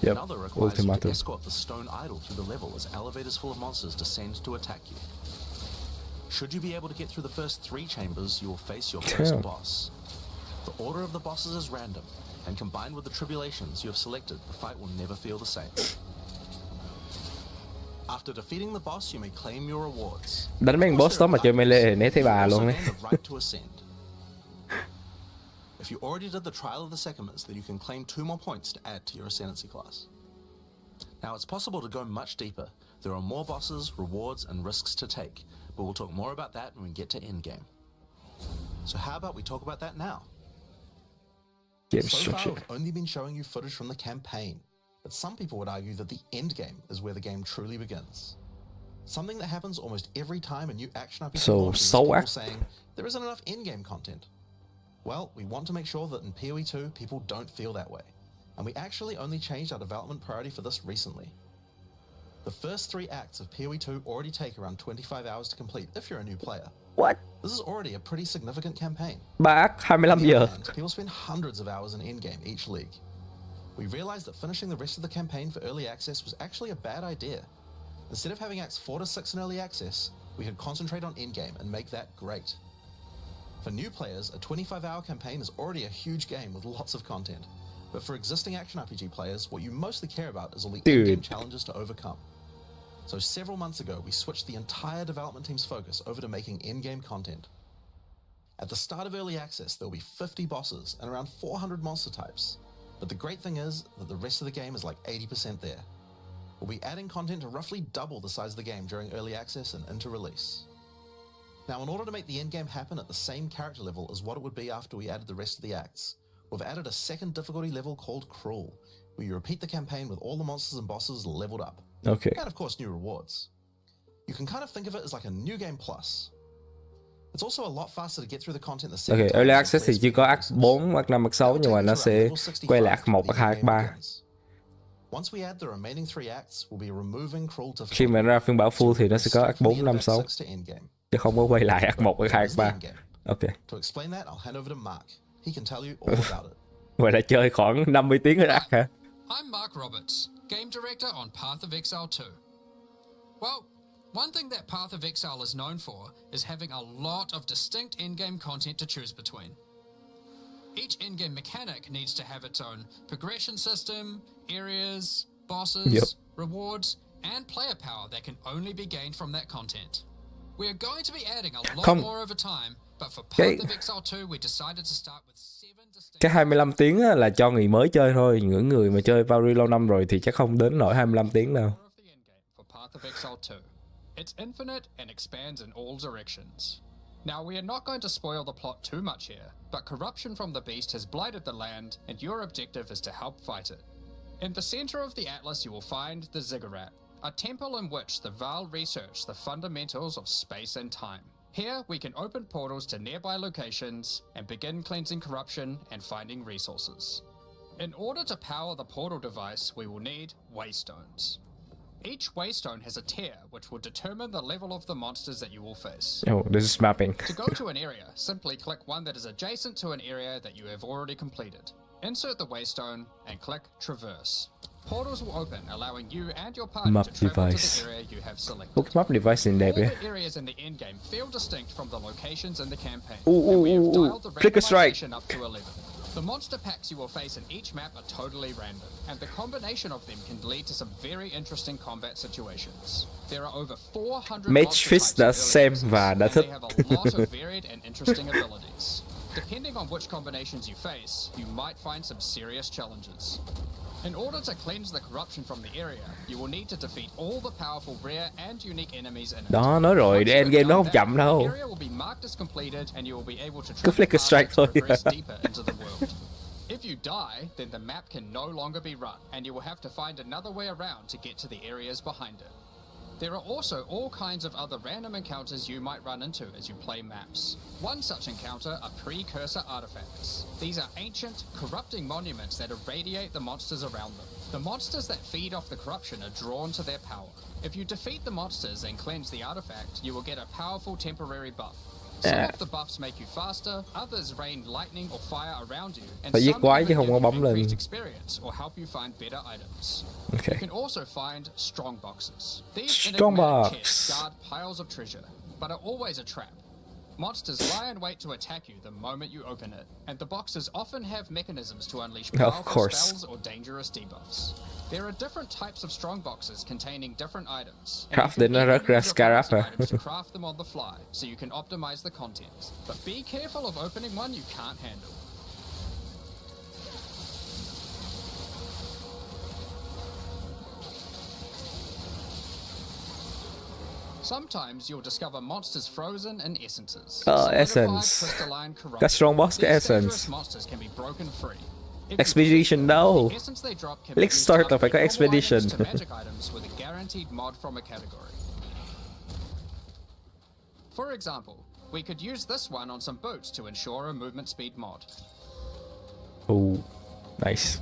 Yep, Another requires you to ultimatum. escort the stone idol through the level as elevators full of monsters descend to attack you. Should you be able to get through the first 3 chambers, you will face your first Damn. boss. The order of the bosses is random, and combined with the tribulations you have selected, the fight will never feel the same. After defeating the boss, you may claim your rewards. Đánh mấy con boss đó mà chơi melee thì né thấy bà You luôn also đấy. gain the right to ascend. If you already did the Trial of the Sycamores, then you can claim 2 more points to add to your Ascendancy class. Now, it's possible to go much deeper. There are more bosses, rewards, and risks to take, but we'll talk more about that when we get to Endgame. So how about we talk about that now? Game So far, structure. we've only been showing you footage from the campaign, but some people would argue that the endgame is where the game truly begins. Something that happens almost every time a new action RPG So, launches is so people ac- saying, there isn't enough endgame content. Well, we want to make sure that in PoE 2, people don't feel that way. And we actually only changed our development priority for this recently. The first 3 acts of PoE 2 already take around 25 hours to complete if you're a new player. What? This is already a pretty significant campaign. 3 act 25 On the other giờ. hand, people spend hundreds of hours in endgame each league. We realized that finishing the rest of the campaign for early access was actually a bad idea. Instead of having acts 4 to 6 in early access, we could concentrate on endgame and make that great. For new players, a 25-hour campaign is already a huge game with lots of content. But for existing action RPG players, what you mostly care about is all the Dude. endgame challenges to overcome. So several months ago, we switched the entire development team's focus over to making endgame content. At the start of early access, there will be 50 bosses and around 400 monster types. But the great thing is that the rest of the game is like 80% there. We'll be adding content to roughly double the size of the game during early access and into release. Now, in order to make the endgame happen at the same character level as what it would be after we added the rest of the acts, we've added a second difficulty level called Cruel, where you repeat the campaign with all the monsters and bosses leveled up. Okay. And of course, new rewards. You can kind of think of it as like a new game plus. It's also a lot faster to get through the content the second Ok, time Early than Access thì plays chỉ có speed Act increases. 4, Act 5, Act 6 That would nhưng mà take nó you to around sẽ level 65 quay lại Act 1, when Act the 2, Act in-game 3. begins. Once we add the remaining 3 acts, we'll be removing cruel difficulty. Khi mà ra phiên bản full thì nó sẽ có Act 4, 5, 6 to endgame. chứ không có quay lại Act 1, Act 2, Act 3. Ok. To explain that, I'll hand over to Mark. He can tell you all about it. Vậy là chơi khoảng 50 tiếng ở Act hả? I'm Mark Roberts, Game Director on Path of Exile 2. Well, one thing that Path of Exile is known for is having a lot of distinct endgame content to choose between. Each endgame mechanic needs to have its own progression system, areas, bosses, rewards, and player power that can only be gained from that content. We are going to be adding a lot more over time, but for Path of Exile 2, we decided to start with 7 distinct... Cái 25 tiếng á, là cho người mới chơi thôi. Những người mà chơi Valkyrie lâu năm rồi thì chắc không đến nổi 25 tiếng đâu. For Path of Exile 2. It's infinite and expands in all directions. Now, we are not going to spoil the plot too much here, but corruption from the beast has blighted the land, and your objective is to help fight it. In the center of the Atlas, you will find the Ziggurat, a temple in which the Val research the fundamentals of space and time. Here, we can open portals to nearby locations and begin cleansing corruption and finding resources. In order to power the portal device, we will need waystones. Each waystone has a tier which will determine the level of the monsters that you will face. Oh, this is mapping. To go to an area, simply click one that is adjacent to an area that you have already completed. Insert the waystone and click Traverse. Portals will open, allowing you and your party Map to travel device. to the area you have selected. Ủa, cái map device này đẹp All vậy? the areas in the endgame feel distinct from the locations in the campaign. Ooh, and we have ooh, dialed the click a strike. randomization up to 11. The monster packs you will face in each map are totally random, and the combination of them can lead to some very interesting combat situations. There are over 400 Mage monster Fist types đã in xem Early và đã Access, thích. and they have a lot of varied and interesting abilities. Depending on which combinations you face, you might find some serious challenges. In order to cleanse the corruption from the area, you will need to defeat all the powerful rare and unique enemies in it. Đó, nói rồi, Once you endgame have nó done không that, chậm the đâu. area will be marked as completed and you will be able to Cứ travel flick a past strike it to thôi. progress deeper into the world. If you die, then the map can no longer be run, and you will have to find another way around to get to the areas behind it. There are also all kinds of other random encounters you might run into as you play maps. One such encounter are precursor artifacts. These are ancient, corrupting monuments that irradiate the monsters around them. The monsters that feed off the corruption are drawn to their power. If you defeat the monsters and cleanse the artifact, you will get a powerful temporary buff. Some of the buffs make you faster, others rain lightning or fire around you, and Phải giết some quái even chứ không give có you bấm lên. increased experience or help you find better items. Okay. You can also find strong boxes. These Strong enigmatic box. chests guard piles of treasure, but are always a trap. Monsters lie in wait to attack you the moment you open it, and the boxes often have mechanisms to unleash Of powerful course. spells or dangerous debuffs. There are different types of strong boxes containing different items. and Craft you can đến nó even rớt ra use your Scarab party hả? items to craft them on the fly, so you can optimize the contents. But be careful of opening one you can't handle. Sometimes you'll discover monsters frozen in essences. Solidified, Essence. crystalline, corrupted. Cái strong box cái These dangerous essence. monsters can be broken free. If you Expedition defeat them, đâu. the essence they drop can be Let's used start to là phải có upgrade normal expedition. items to magic items with a guaranteed mod from a category. For example, we could use this one on some boots to ensure a movement speed mod. Oh, nice.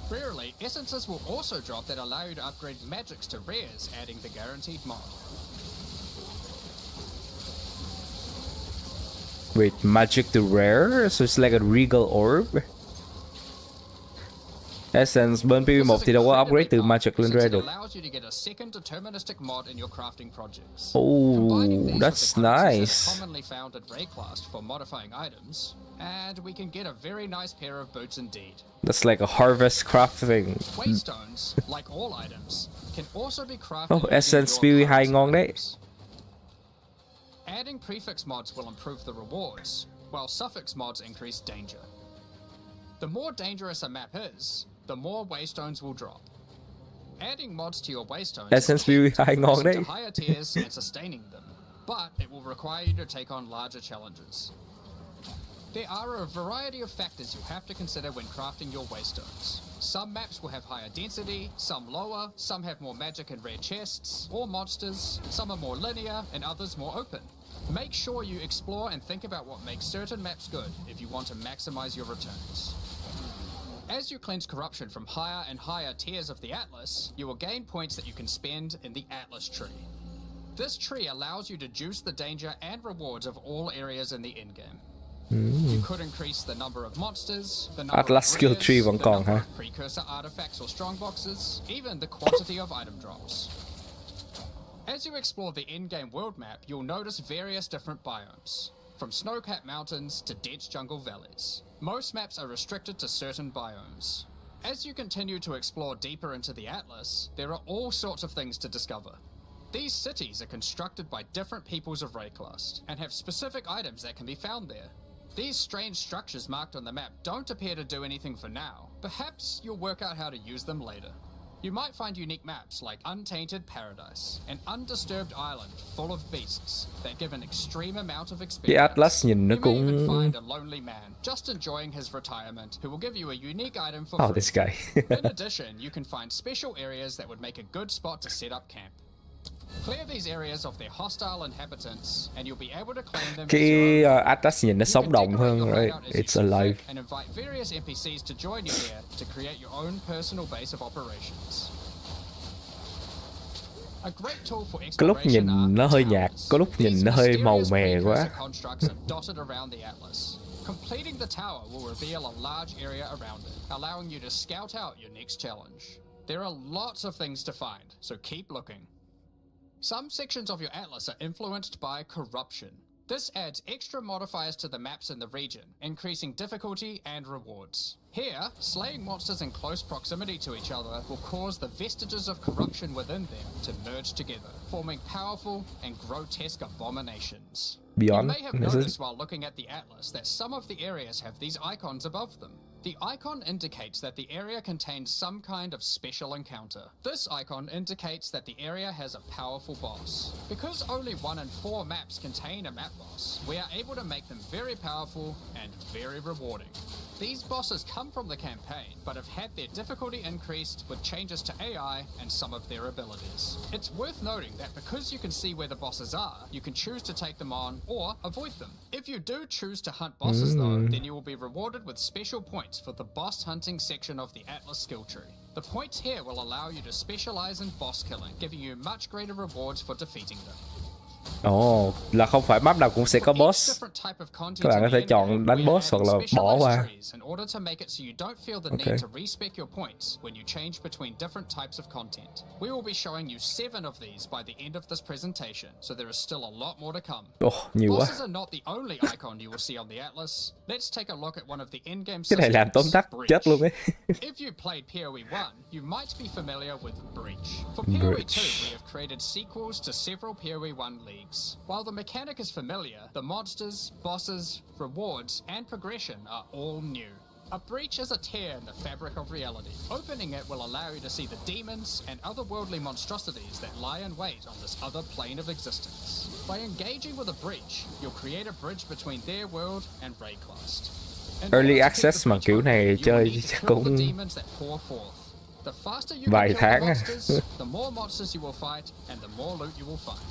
Rarely, essences will also drop that allow you to upgrade magics to rares, adding the guaranteed mod. Wait, magic to rare? So it's like a regal orb? Essence bên PV1 thì đâu có upgrade từ magic lên rare Since được. it allows you to get a second deterministic mod in your crafting projects. Oh, Combining these with that's the currencies nice. that are commonly found at Rayclast for modifying items, and we can get a very nice pair of boots indeed. That's like a harvest crafting. Waystones, like all items, can also be crafted Oh, using Essence your PV2 currency ngon đấy. items. Adding prefix mods will improve the rewards, while suffix mods increase danger. The more dangerous a map is, the more waystones will drop. Adding mods to your waystones Essence is key PV2 to ngon progressing đấy. to higher tiers and sustaining them, but it will require you to take on larger challenges. There are a variety of factors you have to consider when crafting your waystones. Some maps will have higher density, some lower, some have more magic and rare chests, or monsters, some are more linear, and others more open. Make sure you explore and think about what makes certain maps good if you want to maximize your returns. As you cleanse corruption from higher and higher tiers of the Atlas, you will gain points that you can spend in the Atlas tree. This tree allows you to juice the danger and rewards of all areas in the endgame. You could increase the number of monsters, the number Atlas of skill rares, tree the vẫn còn number hả? of precursor artifacts or strongboxes, even the quantity of item drops. As you explore the endgame world map, you'll notice various different biomes, from snow-capped mountains to dense jungle valleys. Most maps are restricted to certain biomes. As you continue to explore deeper into the Atlas, there are all sorts of things to discover. These cities are constructed by different peoples of Rayclast and have specific items that can be found there. These strange structures marked on the map don't appear to do anything for now. Perhaps you'll work out how to use them later. You might find unique maps like Untainted Paradise, an undisturbed island full of beasts that give an extreme amount of Cái experience. Atlas nhìn nó You may even cũng... find a lonely man just enjoying his retirement who will give you a unique item for Oh, free. this guy. In addition, you can find special areas that would make a good spot to set up camp. Clear these areas of their hostile inhabitants, and you'll be able to claim them as Cái your own. Atlas nhìn nó You sống can động decorate hơn, your right? hideout as you It's see alive. fit and invite various NPCs to join you here to create your own personal base of operations. A great tool for Có lúc exploration are nhìn nó hơi nhạt, towers. có lúc nhìn These nó hơi màu mysterious mè quá. precursor constructs are dotted around the Atlas. Completing the tower will reveal a large area around it, allowing you to scout out your next challenge. There are lots of things to find, so keep looking. Some sections of your Atlas are influenced by corruption. This adds extra modifiers to the maps in the region, increasing difficulty and rewards. Here, slaying monsters in close proximity to each other will cause the vestiges of corruption within them to merge together, forming powerful and grotesque abominations. Beyond, You may have is it? noticed while looking at the Atlas that some of the areas have these icons above them. The icon indicates that the area contains some kind of special encounter. This icon indicates that the area has a powerful boss. Because only 1 in 4 maps contain a map boss, we are able to make them very powerful and very rewarding. These bosses come from the campaign, but have had their difficulty increased with changes to AI and some of their abilities. It's worth noting that because you can see where the bosses are, you can choose to take them on or avoid them. If you do choose to hunt bosses though, then you will be rewarded with special points for the boss hunting section of the Atlas skill tree. The points here will allow you to specialize in boss killing, giving you much greater rewards for defeating them. Ồ, là không phải map nào cũng sẽ có boss. Các bạn có thể chọn đánh boss hoặc là bỏ qua. In order to make it so you don't feel the Okay. need to respec your points when you change between different types of content. We will be showing you 7 of these by the end of this presentation, so there is still a lot more to come. Ồ, nhiều quá. Bosses are not the only icon you will see on the Atlas. Let's take a look at one of the endgame Cái này làm tóm systems, tắt Breach. chết luôn ấy. If you played PoE 1, you might be familiar with Breach. For PoE 2, Breach. we have created sequels to several PoE 1 leagues. While the mechanic is familiar, the monsters, bosses, rewards, and progression are all new. A breach is a tear in the fabric of reality. Opening it will allow you to see the demons and otherworldly monstrosities that lie in wait on this other plane of existence. By engaging with a breach, you'll create a bridge between their world and Rayclast. In Early order to keep access the mà breach kiểu open, này you will chơi need to chắc kill cũng the demons that pour forth. The faster you vài can kill the tháng á. monsters, the more monsters you will fight, and the more loot you will find.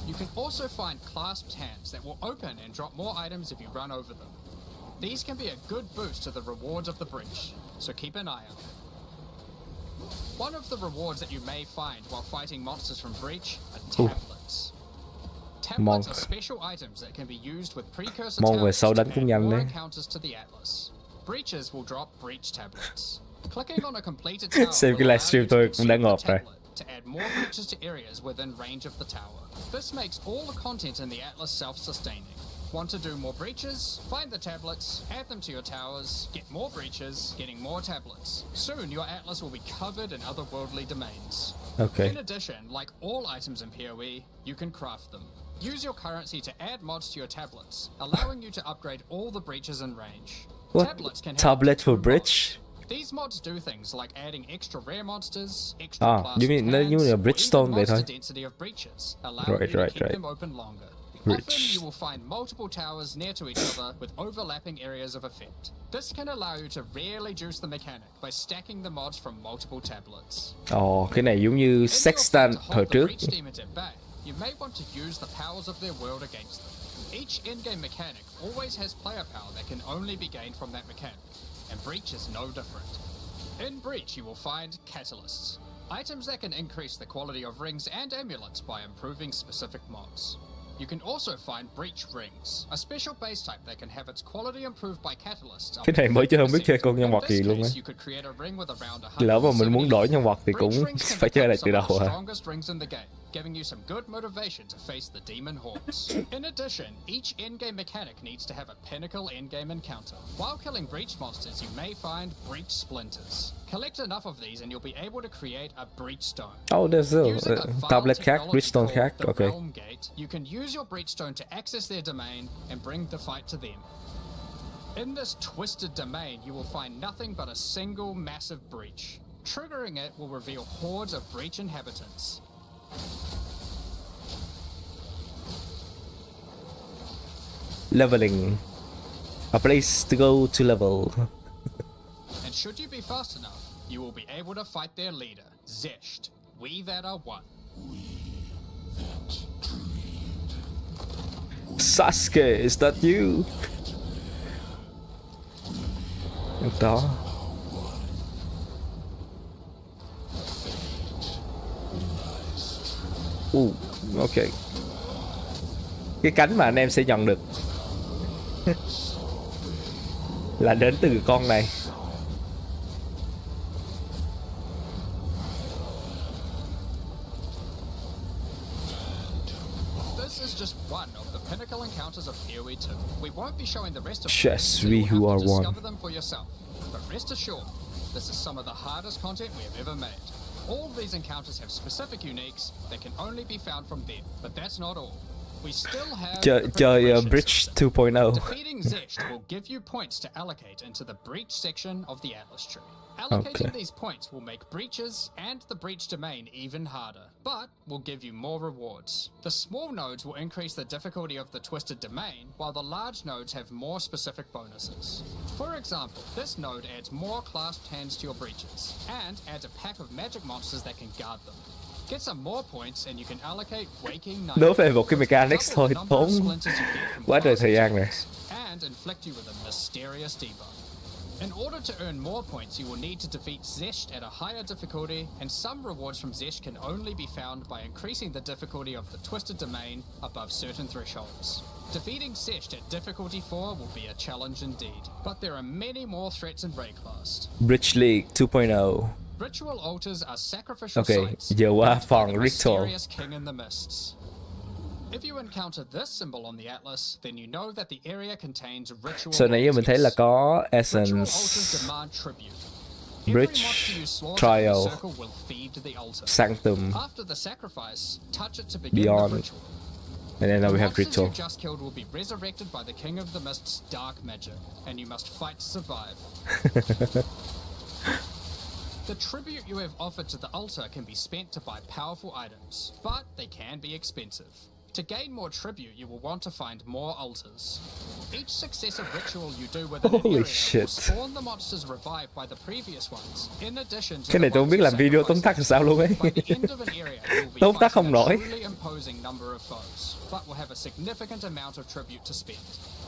You can also find clasped hands that will open and drop more items if you run over them. These can be a good boost to the rewards of the breach, so keep an eye out. One of the rewards that you may find while fighting monsters from Breach are tablets. Tablets are special items that can be used with precursor Mong về towers sau to đánh cũng add nhanh more đấy. encounters to the Atlas. Breaches will drop breach tablets. Clicking on a completed tower Xem will cái allow livestream you to tôi cũng đã consume the ngộp rồi. tablet to add more breaches to areas within range of the tower. This makes all the content in the Atlas self-sustaining. Want to do more breaches? Find the tablets, add them to your towers, get more breaches, getting more tablets. Soon your Atlas will be covered in otherworldly domains. Okay. In addition, like all items in PoE, you can craft them. Use your currency to add mods to your tablets, allowing you to upgrade all the breaches in range. What? Tablets can have Tablet for two bridge? mods. These mods do things like adding extra rare monsters, extra À, class giống như nó giống như là hands, or Bridgestone even vậy thôi. monster density of breaches, allowing Right, you to right, keep right. them open longer. Often Bridge. you will find multiple towers near to each other with overlapping areas of effect. This can allow you to really juice the mechanic by stacking the mods from multiple tablets. Ồ, cái này giống như In your Sextant fight to hồi hold the trước. breach demons at bay, you may want to use the powers of their world against them. Each endgame mechanic always has player power that can only be gained from that mechanic, and Breach is no different. In Breach, you will find catalysts, items that can increase the quality of rings and amulets by improving specific mods. You can also find Breach Rings, a special base type that can have its quality improved by catalysts. Cái này mới chứ không biết chơi con nhân vật gì luôn á. Lỡ mà mình muốn đổi nhân vật thì cũng phải chơi lại từ đầu à. Giving you some good motivation to face the demon hordes. In addition, each endgame mechanic needs to have a pinnacle endgame encounter. While killing breach monsters, you may find breach splinters. Collect enough of these and you'll be able to create a breach stone. Oh, there's Using a a tablet file khác, bridge stone technology khác. called the Okay. Realm Gate, you can use your breach stone to access their domain and bring the fight to them. In this twisted domain, you will find nothing but a single massive breach. Triggering it will reveal hordes of breach inhabitants. Leveling. A place to go to level. And should you be fast enough, you will be able to fight their leader, Zesht. We that are one. Sasuke, is that you? Đó. Ok. Cái cánh mà anh em sẽ nhận được là đến từ con này. This is just one of the pinnacle encounters of PoE 2. We won't be showing the rest of them, Yes, so we you'll who have are to one. discover them for yourself. But rest assured, this is some of the hardest content we have ever made. All these encounters have specific uniques that can only be found from them, but that's not all. We still have the Chơi progression Bridge system. 2.0. Defeating Zesht will give you points to allocate into the breach section of the Atlas tree. Allocating Okay. these points will make breaches and the breach domain even harder, but will give you more rewards. The small nodes will increase the difficulty of the twisted domain, while the large nodes have more specific bonuses. For example, this node adds more clasped hands to your breaches, and adds a pack of magic monsters that can guard them. Get some more points and you can allocate waking night. Nói về một cái mechanics thôi, tốn quá trời thời gian này. And inflict you with a mysterious debuff. In order to earn more points, you will need to defeat Zesht at a higher difficulty, and some rewards from Zesht can only be found by increasing the difficulty of the Twisted Domain above certain thresholds. Defeating Zesht at difficulty 4 will be a challenge indeed, but there are many more threats in Rayclast. Bridge League 2.0. Ritual altars are sacrificial Ok, sites. giờ qua used by phần the Ritual. mysterious king in the mists. If you encounter this symbol on the atlas, then you know that the area contains ritual Sau nãy giờ mình thấy là altars. có Ritual Essence, altars demand tribute. Every Bridge, monster you slaughter Trial, in the circle will feed the altar. Sanctum, After the sacrifice, touch it to begin Beyond. the ritual. and then now we The have monsters Ritual. you just killed will be resurrected by the King of the Mist's dark magic, and you must fight to survive. The tribute you have offered to the altar can be spent to buy powerful items, but they can be expensive. To gain more tribute, you will want to find more altars. Each successive ritual you do within an Holy area shit. will spawn the monsters revived by the previous ones, in addition to Cái này the tôi không ones biết you làm video tóm sacrificed. tắt làm sao luôn ấy. By the end of an area, you'll be Tóm tắt fighting không a nổi. truly imposing number of foes, but will have a significant amount of tribute to spend.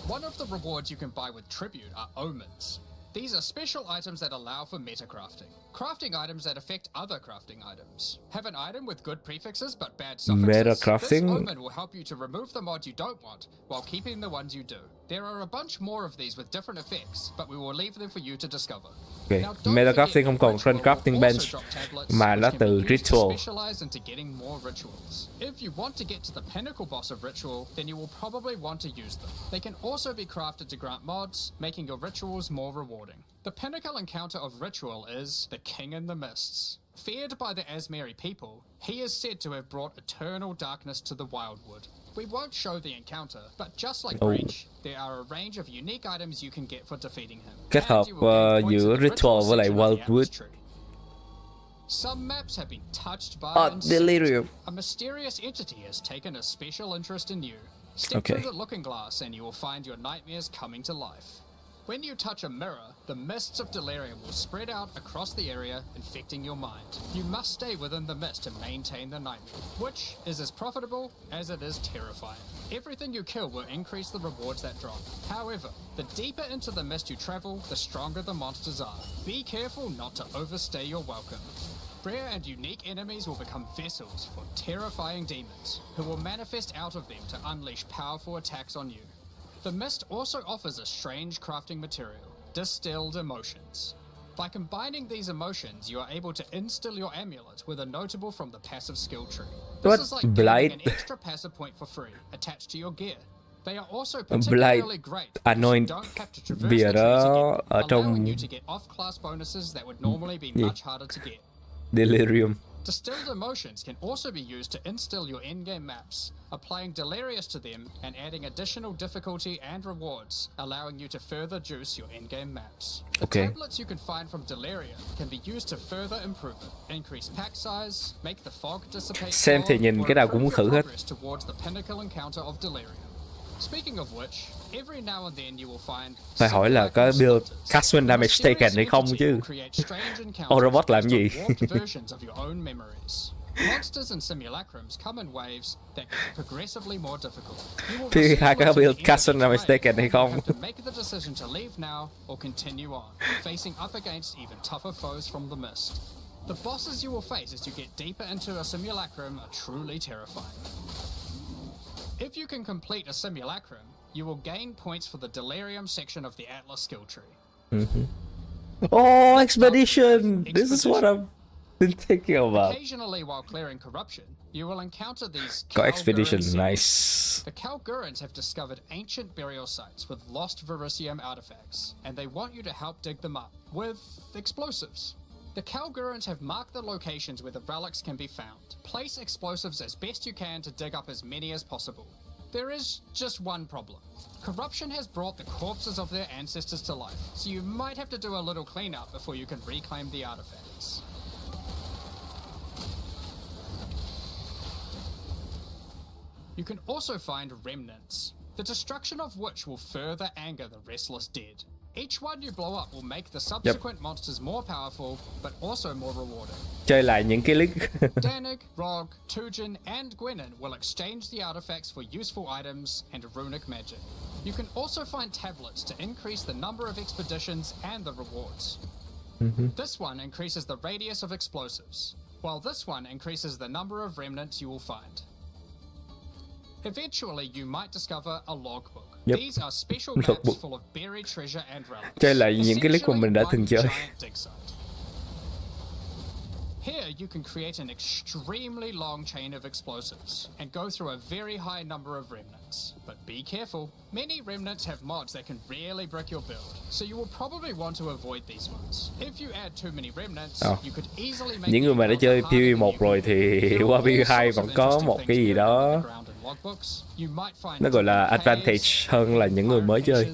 One of the rewards you can buy with tribute are omens. These are special items that allow for meta crafting. Crafting items that affect other crafting items. Have an item with good prefixes but bad suffixes. Meta crafting? This omen will help you to remove the mod you don't want while keeping the ones you do. There are a bunch more of these with different effects, but we will leave them for you to discover. Ok, Now, don't Meta forget crafting không còn Ritual trên crafting will bench also drop tablets, mà nó which can từ be used to Ritual. specialize into getting more rituals. If you want to get to the pinnacle boss of Ritual, then you will probably want to use them. They can also be crafted to grant mods, making your rituals more rewarding. The pinnacle encounter of Ritual is the King in the Mists. Feared by the Asmeri people, he is said to have brought eternal darkness to the Wildwood. We won't show the encounter, but just like Breach, there are a range of unique items you can get for defeating him. Kết And hợp you will gain points giữa in the Ritual với lại section of the Wildwood. Atlas tree. Some maps have been touched by Oh, insect. Delirium. A mysterious entity has taken a special interest in you. Step Okay. through the looking glass and you will find your nightmares coming to life. When you touch a mirror, the mists of Delirium will spread out across the area, infecting your mind. You must stay within the mist to maintain the nightmare, which is as profitable as it is terrifying. Everything you kill will increase the rewards that drop. However, the deeper into the mist you travel, the stronger the monsters are. Be careful not to overstay your welcome. Rare and unique enemies will become vessels for terrifying demons, who will manifest out of them to unleash powerful attacks on you. The mist also offers a strange crafting material, distilled emotions. By combining these emotions, you are able to instill your amulet with a notable from the passive skill tree. This What? is like Blight? gaining an extra passive point for free, attached to your gear. They are also particularly great because you Anoint don't have to traverse bìa the trees đó again, ở allowing trong you to get off-class bonuses that would normally be gì? much harder to get. Delirium. Distilled emotions can also be used to instill your endgame maps, applying Delirious to them and adding additional difficulty and rewards, allowing you to further juice your endgame maps. The Okay. tablets you can find from Delirium can be used to further improve it, increase pack size, make the fog dissipate Xem thì slower, nhìn or cái nào cũng improve thử your hết. progress towards the pinnacle encounter of Delirium. Speaking of which, every now and then you will find Phải hỏi là có build casual damage taken hay không chứ. Robot làm gì? versions of your own memories. Monsters and simulacrums come in waves that get progressively more difficult. You will Thì receive hai cái one to build the end of casual each damage wave, taken hay and you không. have to make the decision to leave now or continue on, facing up against even tougher foes from the mist. The bosses you will face as you get deeper into a simulacrum are truly terrifying. If you can complete a simulacrum, you will gain points for the Delirium section of the Atlas skill tree. Oh, expedition! This is what I've been thinking about. Occasionally, while clearing corruption, you will encounter these Có expedition, Kalgurin cities. nice. The Kalgurans have discovered ancient burial sites with lost Verisium artifacts, and they want you to help dig them up with explosives. The Kalgurans have marked the locations where the relics can be found. Place explosives as best you can to dig up as many as possible. There is just one problem. Corruption has brought the corpses of their ancestors to life, so you might have to do a little cleanup before you can reclaim the artifacts. You can also find remnants, the destruction of which will further anger the restless dead. Each one you blow up will make the subsequent monsters more powerful, but also more rewarding. Chơi lại những cái link. Danig, Rog, Tujin, and Nguyen will exchange the artifacts for useful items and runic magic. You can also find tablets to increase the number of expeditions and the rewards. This one increases the radius of explosives, while this one increases the number of remnants you will find. Eventually, you might discover a logbook. Yep. These are special Logbook. maps full of buried treasure and relics. Chơi lại những cái link mà mình đã từng Essentially, chơi. one giant dig site. Here, you can create an extremely long chain of explosives and go through a very high number of remnants. But be careful, many remnants have mods that can really break your build, so you will probably want to avoid these ones. If you add too many remnants, you could easily make Những người mà đã chơi PvE1 rồi thì qua PvE2 vẫn có một cái gì đó nó gọi là advantage hơn là những người mới chơi.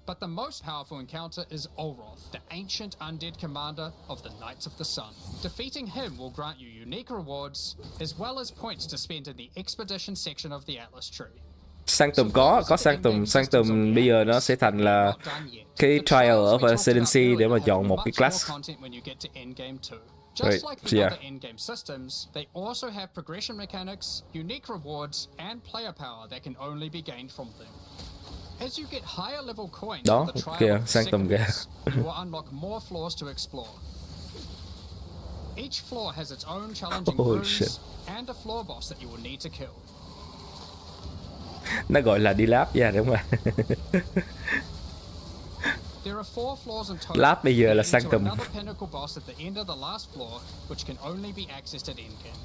But the most powerful encounter is Olroth, the ancient undead commander of the Knights of the Sun. Defeating him will grant you unique rewards, as well as points to spend in the expedition section of the Atlas tree. Sanctum có Sanctum bây giờ nó sẽ thành là cái trial of Ascension để mà chọn một cái class. Just Right, like the yeah. other endgame systems, they also have progression mechanics, unique rewards, and player power that can only be gained from them. As you get higher level coins Đó, for the trial kìa, of Sanctum kìa. Sycophants, you will unlock more floors to explore. Each floor has its own challenging Oh, rooms shit. and a floor boss that you will need to kill. Nó gọi là đi lab nha, đúng không? There are 4 floors in total. Lab bây giờ là leading to Sanctum. another pinnacle boss at the end of the last floor, which can only be accessed at endgame.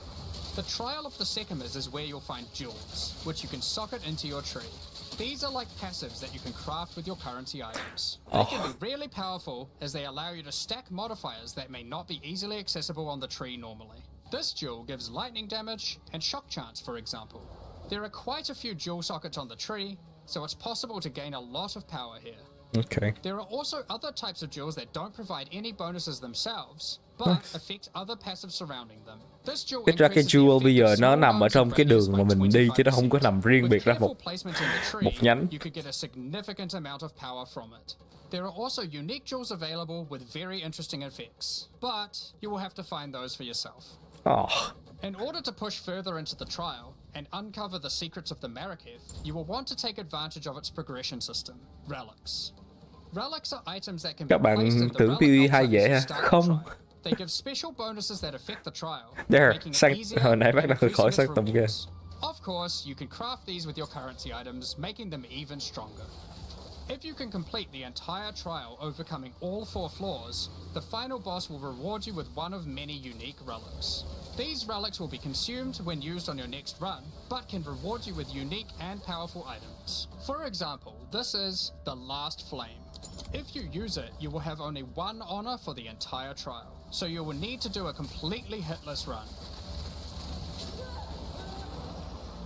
The trial of the Sycophants is where you'll find jewels, which you can socket into your tree. These are like passives that you can craft with your currency items. They can be really powerful as they allow you to stack modifiers that may not be easily accessible on the tree normally. This jewel gives lightning damage and shock chance, for example. There are quite a few jewel sockets on the tree, so it's possible to gain a lot of power here. Okay. There are also other types of jewels that don't provide any bonuses themselves, but affect other passives surrounding them. This jewel Ít ra cái increases the jewel bây effect giờ of nó small nằm ở nodes trong of cái radius đường by mà mình đi chứ nó không có 25%. nằm riêng With biệt ra careful một placement in the tree, một nhánh. you could get a significant amount of power from it. There are also unique jewels available with very interesting effects, but you will have to find those for yourself. Oh, In order to push further into the trial and uncover the secrets of the Marraketh, you will want to take advantage of its progression system, Relics. Relics are items that can be các bạn placed in the tưởng relic PvE hay altars vậy to hả? start the Không. trial. They give special bonuses that affect the trial, There, making it sang easier hồi nãy and bắt đầu increasing khỏi its sang tầm kia. rewards. Of course, you can craft these with your currency items, making them even stronger. If you can complete the entire trial overcoming all 4 floors, the final boss will reward you with one of many unique relics. These relics will be consumed when used on your next run, but can reward you with unique and powerful items. For example, this is the Last Flame. If you use it, you will have only 1 honor for the entire trial, so you will need to do a completely hitless run.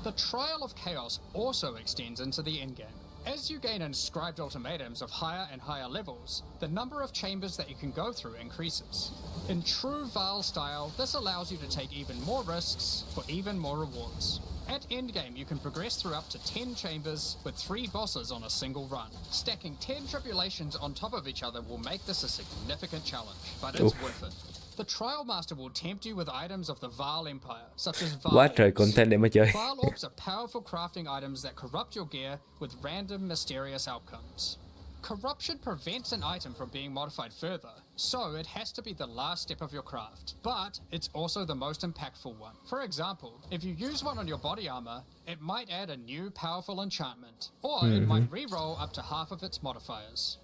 The Trial of Chaos also extends into the endgame. As you gain inscribed ultimatums of higher and higher levels, the number of chambers that you can go through increases. In true Val style, this allows you to take even more risks for even more rewards. At endgame, you can progress through up to 10 chambers with 3 bosses on a single run. Stacking 10 tribulations on top of each other will make this a significant challenge, but it's worth it. The Trial Master will tempt you with items of the Val Empire, such as Val Quá trời Orbs. content để mà chơi. Val Orbs are powerful crafting items that corrupt your gear with random mysterious outcomes. Corruption prevents an item from being modified further, so it has to be the last step of your craft. But it's also the most impactful one. For example, if you use one on your body armor, it might add a new powerful enchantment, or it might re-roll up to half of its modifiers.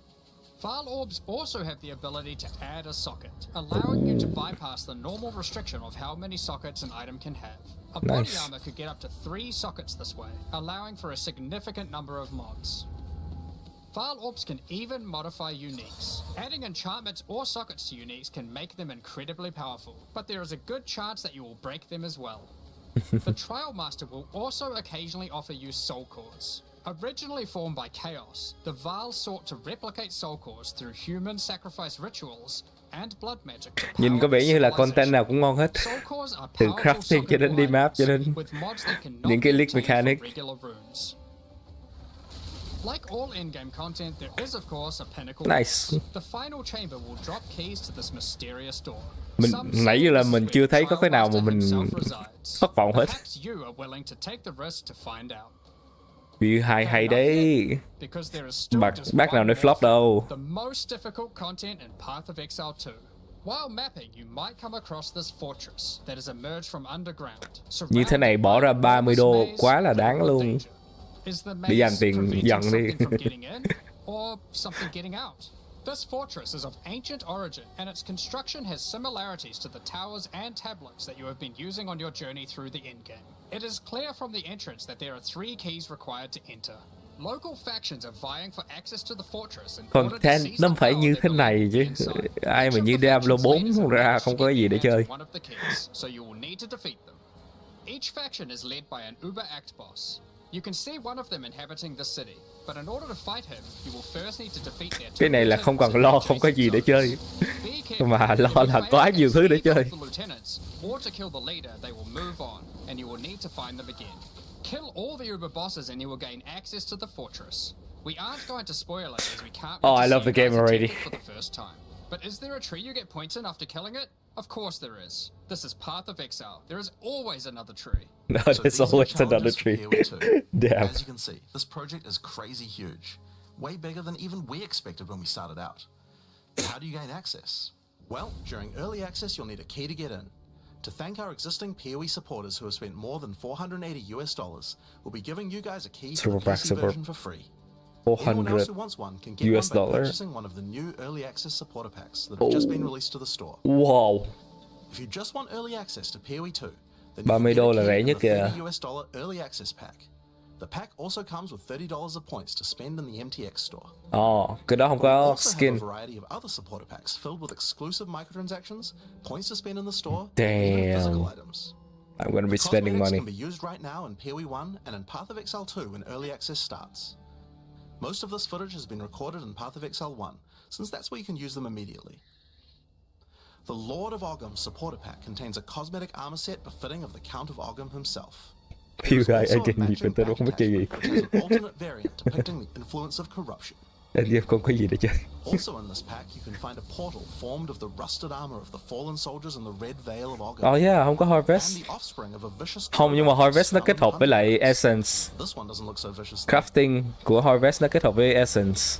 Val Orbs also have the ability to add a socket, allowing you to bypass the normal restriction of how many sockets an item can have. A body armor could get up to 3 sockets this way, allowing for a significant number of mods. Val Orbs can even modify uniques. Adding enchantments or sockets to uniques can make them incredibly powerful, but there is a good chance that you will break them as well. The Trial Master will also occasionally offer you soul cores. Originally formed by Chaos, the Val sought to replicate soul cores through human sacrifice rituals and blood magic to Nhìn có power vẻ như là specializations. content nào cũng ngon hết. Soul cores are Từ powerful crafting cho đến socketable đi map cho items đến with mods that cannot những cái be league obtained mechanic. from regular runes. Like all endgame content, there is of course a pinnacle Nice. boss. The final chamber will drop keys to this mysterious door. Mình Some nãy say giờ là this is mình where chưa the thấy có Trial cái nào mà Master mình himself resides. thất vọng hết. Perhaps you are willing to take the risk to find out. View hay đấy. Because there is still just Bác nào one nói flop more đâu. thing. The most difficult content in Path of Exile 2. While mapping, you might come across this fortress that has emerged from underground. Như thế này bỏ ra 30 đô quá là đáng luôn. Is the Để dành maze tiền preventing dần đi. something from getting in, or something getting out? This fortress is of ancient origin, and its construction has similarities to the towers and tablets that you have been using on your journey through the endgame. It is clear from the entrance that there are 3 keys required to enter. Local factions are vying for access to the fortress in order to Content seize nó the phải power như they thế believe này to be chứ. inside. Ai mà Each như of the Diablo factions 4 leaders không have ra managed không to có get gì để their hands chơi. on one of the keys, so you will need to defeat them. Each faction is led by an Uber Act boss. You can see one of them inhabiting this city, but in order to fight him, you will first need to defeat their Cái này là không cần lo không có gì để chơi. Mà lo là quá nhiều thứ để chơi. Or to kill the leader, they will move on, and you will need to find them again. Kill all the Uber bosses and you will gain access to the fortress. We aren't going to spoil it as we can't wait Oh, I to love see the you game guys already. attempt it for the first time. But is there a tree you get points in after killing it? Of course there is. This is Path of Exile. There is always another tree. No, So there's these are always the another challenges for tree. PoE2. Damn. As you can see, this project is crazy huge. Way bigger than even we expected when we started out. But how do you gain access? Well, during early access, you'll need a key to get in. To thank our existing PoE supporters who have spent more than $480 US, we'll be giving you guys a key to the PC version for free. Anyone else who wants one can get US one by dollar. purchasing one of the new early access supporter packs that have just been released to the store. Wow. If you just want early access to PoE2, then you 30 can đô get là a rẻ key nhất to the kìa. $30 US early access pack. The pack also comes with $30 of points to spend in the MTX store. Ồ, cái đó không We có also skin. have a variety of other supporter packs filled with exclusive microtransactions, points to spend in the store, and Damn. even physical items. I'm gonna be spending Cosmetics money. can be used right now in PoE 1 and in Path of Exile 2 when early access starts. Most of this footage has been recorded in Path of Exile 1, since that's where you can use them immediately. The Lord of Ogham supporter pack contains a cosmetic armor set befitting of the Count of Ogham himself. Yêu There is ai also a anh nhìn matching tôi back không biết cái gì. attachment, which has an alternate variant depicting the influence of corruption. Anh em không có gì để chơi. Also in this pack, you can find a portal formed of the rusted armor of the fallen soldiers in the red veil of Ogham. Oh yeah, không có harvest. And the offspring of a vicious Không, nhưng mà cobra harvest nó found kết hợp với lại hunting. essence. This one doesn't look so vicious though. Crafting của harvest nó kết hợp với essence.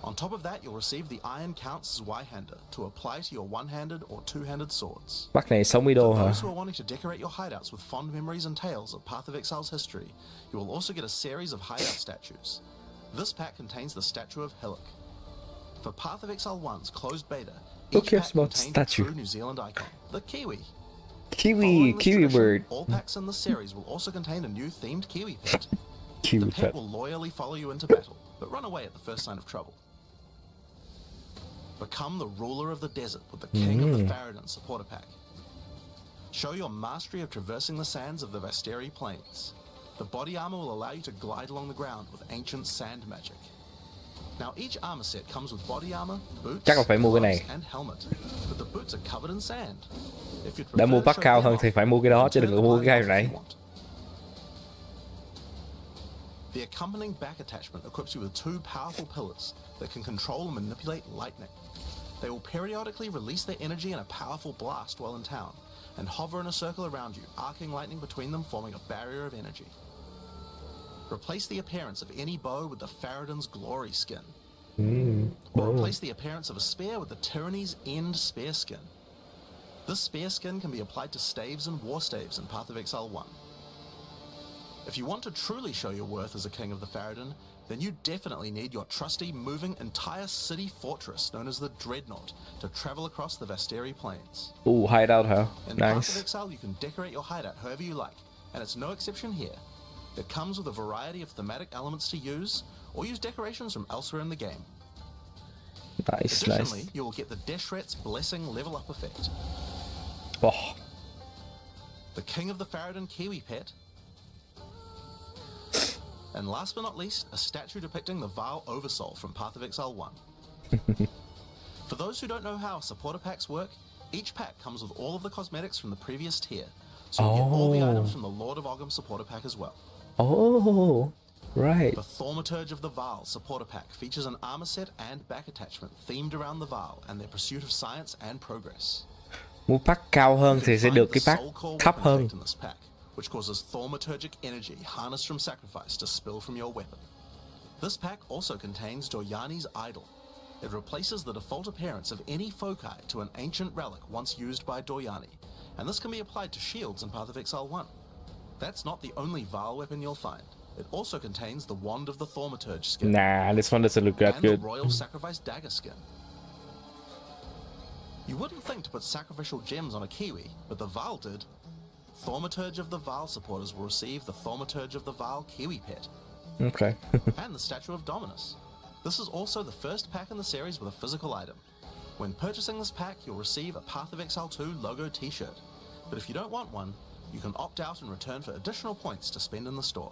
On top of that, you'll receive the Iron Count's Y-hander to apply to your one-handed or two-handed swords. Bắt này 60 đô For hả? those who are wanting to decorate your hideouts with fond memories and tales of Path of Exile's history, you will also get a series of hideout statues. This pack contains the statue of Hillock. For Path of Exile 1's closed beta, Who each cares pack about contains statue? a true New Zealand icon, the Kiwi. Kiwi, Following this kiwi tradition, bird. all packs in the series will also contain a new themed Kiwi pet. Kiwi The pet. pet will loyally follow you into battle, but run away at the first sign of trouble. Become the ruler of the desert with the king of the Faradin supporter pack. Show your mastery of traversing the sands of the Vasteri plains. The body armor will allow you to glide along the ground with ancient sand magic. Now each armor set comes with body armor, boots, Chắc là phải mua cái gloves, này. and helmet, but the boots are covered in sand. If you'd Đã prefer mua to bắt show cao them hơn off, thì phải mua cái đó chứ turn đừng có the mua body cái off này. if you want. The accompanying back attachment equips you with two powerful pillars that can control and manipulate lightning. They will periodically release their energy in a powerful blast while in town, and hover in a circle around you, arcing lightning between them, forming a barrier of energy. Replace the appearance of any bow with the Faradin's glory skin. Or replace the appearance of a spear with the Tyranny's end spear skin. This spear skin can be applied to staves and war staves in Path of Exile 1. If you want to truly show your worth as a king of the Faradin, then you definitely need your trusty, moving entire city fortress known as the Dreadnought to travel across the Vasteri plains. Hideout hả? In Path of Nice. Exile, you can decorate your hideout however you like, and it's no exception here. It comes with a variety of thematic elements to use, or use decorations from elsewhere in the game. Nice, Additionally, nice. you will get the Deshret's Blessing level up effect. Oh, The King of the Faradin Kiwi pet. And last but not least, a statue depicting the Vile Oversoul from Path of Exile 1. For those who don't know how supporter packs work, each pack comes with all of the cosmetics from the previous tier, so you get all the items from the Lord of Ogham supporter pack as well. oh, right. The Thaumaturge of the Vile supporter pack features an armor set and back attachment themed around the Vile and their pursuit of science and progress. Mua pack cao hơn You thì can sẽ find được the cái pack Soul Core thấp weapon hơn. effect in this pack, which causes thaumaturgic energy harnessed from sacrifice to spill from your weapon. This pack also contains Doyani's Idol. It replaces the default appearance of any foci to an ancient relic once used by Doyani, and this can be applied to shields in Path of Exile 1. That's not the only Vile weapon you'll find. It also contains the Wand of the Thaumaturge skin Nah, this one doesn't look that and the good. Royal Sacrifice Dagger skin. You wouldn't think to put sacrificial gems on a Kiwi, but the Vile did. Thaumaturge of the Vile supporters will receive the Thaumaturge of the Vile Kiwi pet Okay. and the Statue of Dominus. This is also the first pack in the series with a physical item. When purchasing this pack, you'll receive a Path of Exile 2 logo t-shirt. But if you don't want one, you can opt out and return for additional points to spend in the store.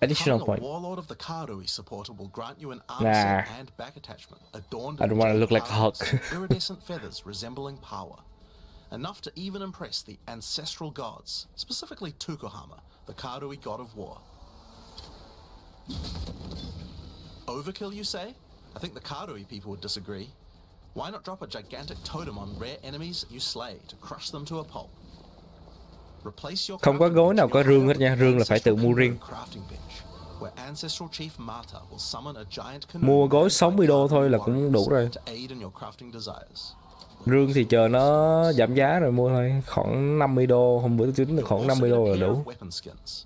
Additional Becoming point. a Warlord of the Karui supporter will grant you an arm Nah. set and back attachment adorned I don't wanna jade look like powders Hulk. and iridescent feathers resembling power. Enough to even impress the ancestral gods, specifically Tukohama, the Karui god of war. Overkill, you say? I think the Karui people would disagree. Why not drop a gigantic totem on rare enemies you slay to crush them to a pulp? Replace your Không có crafting gối bench nào in có your rương hideout hết nha, with rương là phải tự ancestral mua riêng. canoe crafting bench, where ancestral chief Mata will summon a giant canoe Mua gối made by 60 đô thôi là Karui cũng đủ warriors rồi. to aid in your crafting desires. Rương thì chờ nó giảm giá rồi mua thôi. Khoảng 50 đô, hôm bữa tính là You'll khoảng also 50 get a đô là pair đủ. of weapon skins.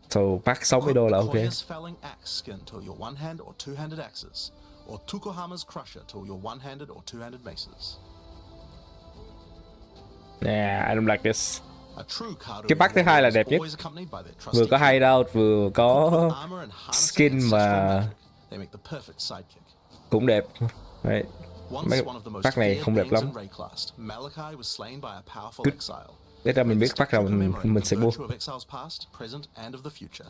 So pack 60 đô là ok. Koya's felling axe skin to your one-hand or two-handed axes, or Tukohama's crusher to your one-handed or two-handed maces. Nah, I don't like this. A true Karui Cái pack thứ hai là warrior đẹp is nhất. always accompanied by their Vừa trusty có king. hideout, vừa có With armor and harnessing skin ancestral mà magic, they make the perfect sidekick. cũng đẹp. Right. Once Mấy one of the most pack này feared không đẹp beings lắm. in Rayclast, Malachi was slain by a powerful Good. exile. Để ra mình biết The pack nào statue mình commemorates sẽ the mua. virtue of Exile's past, present, and of the future.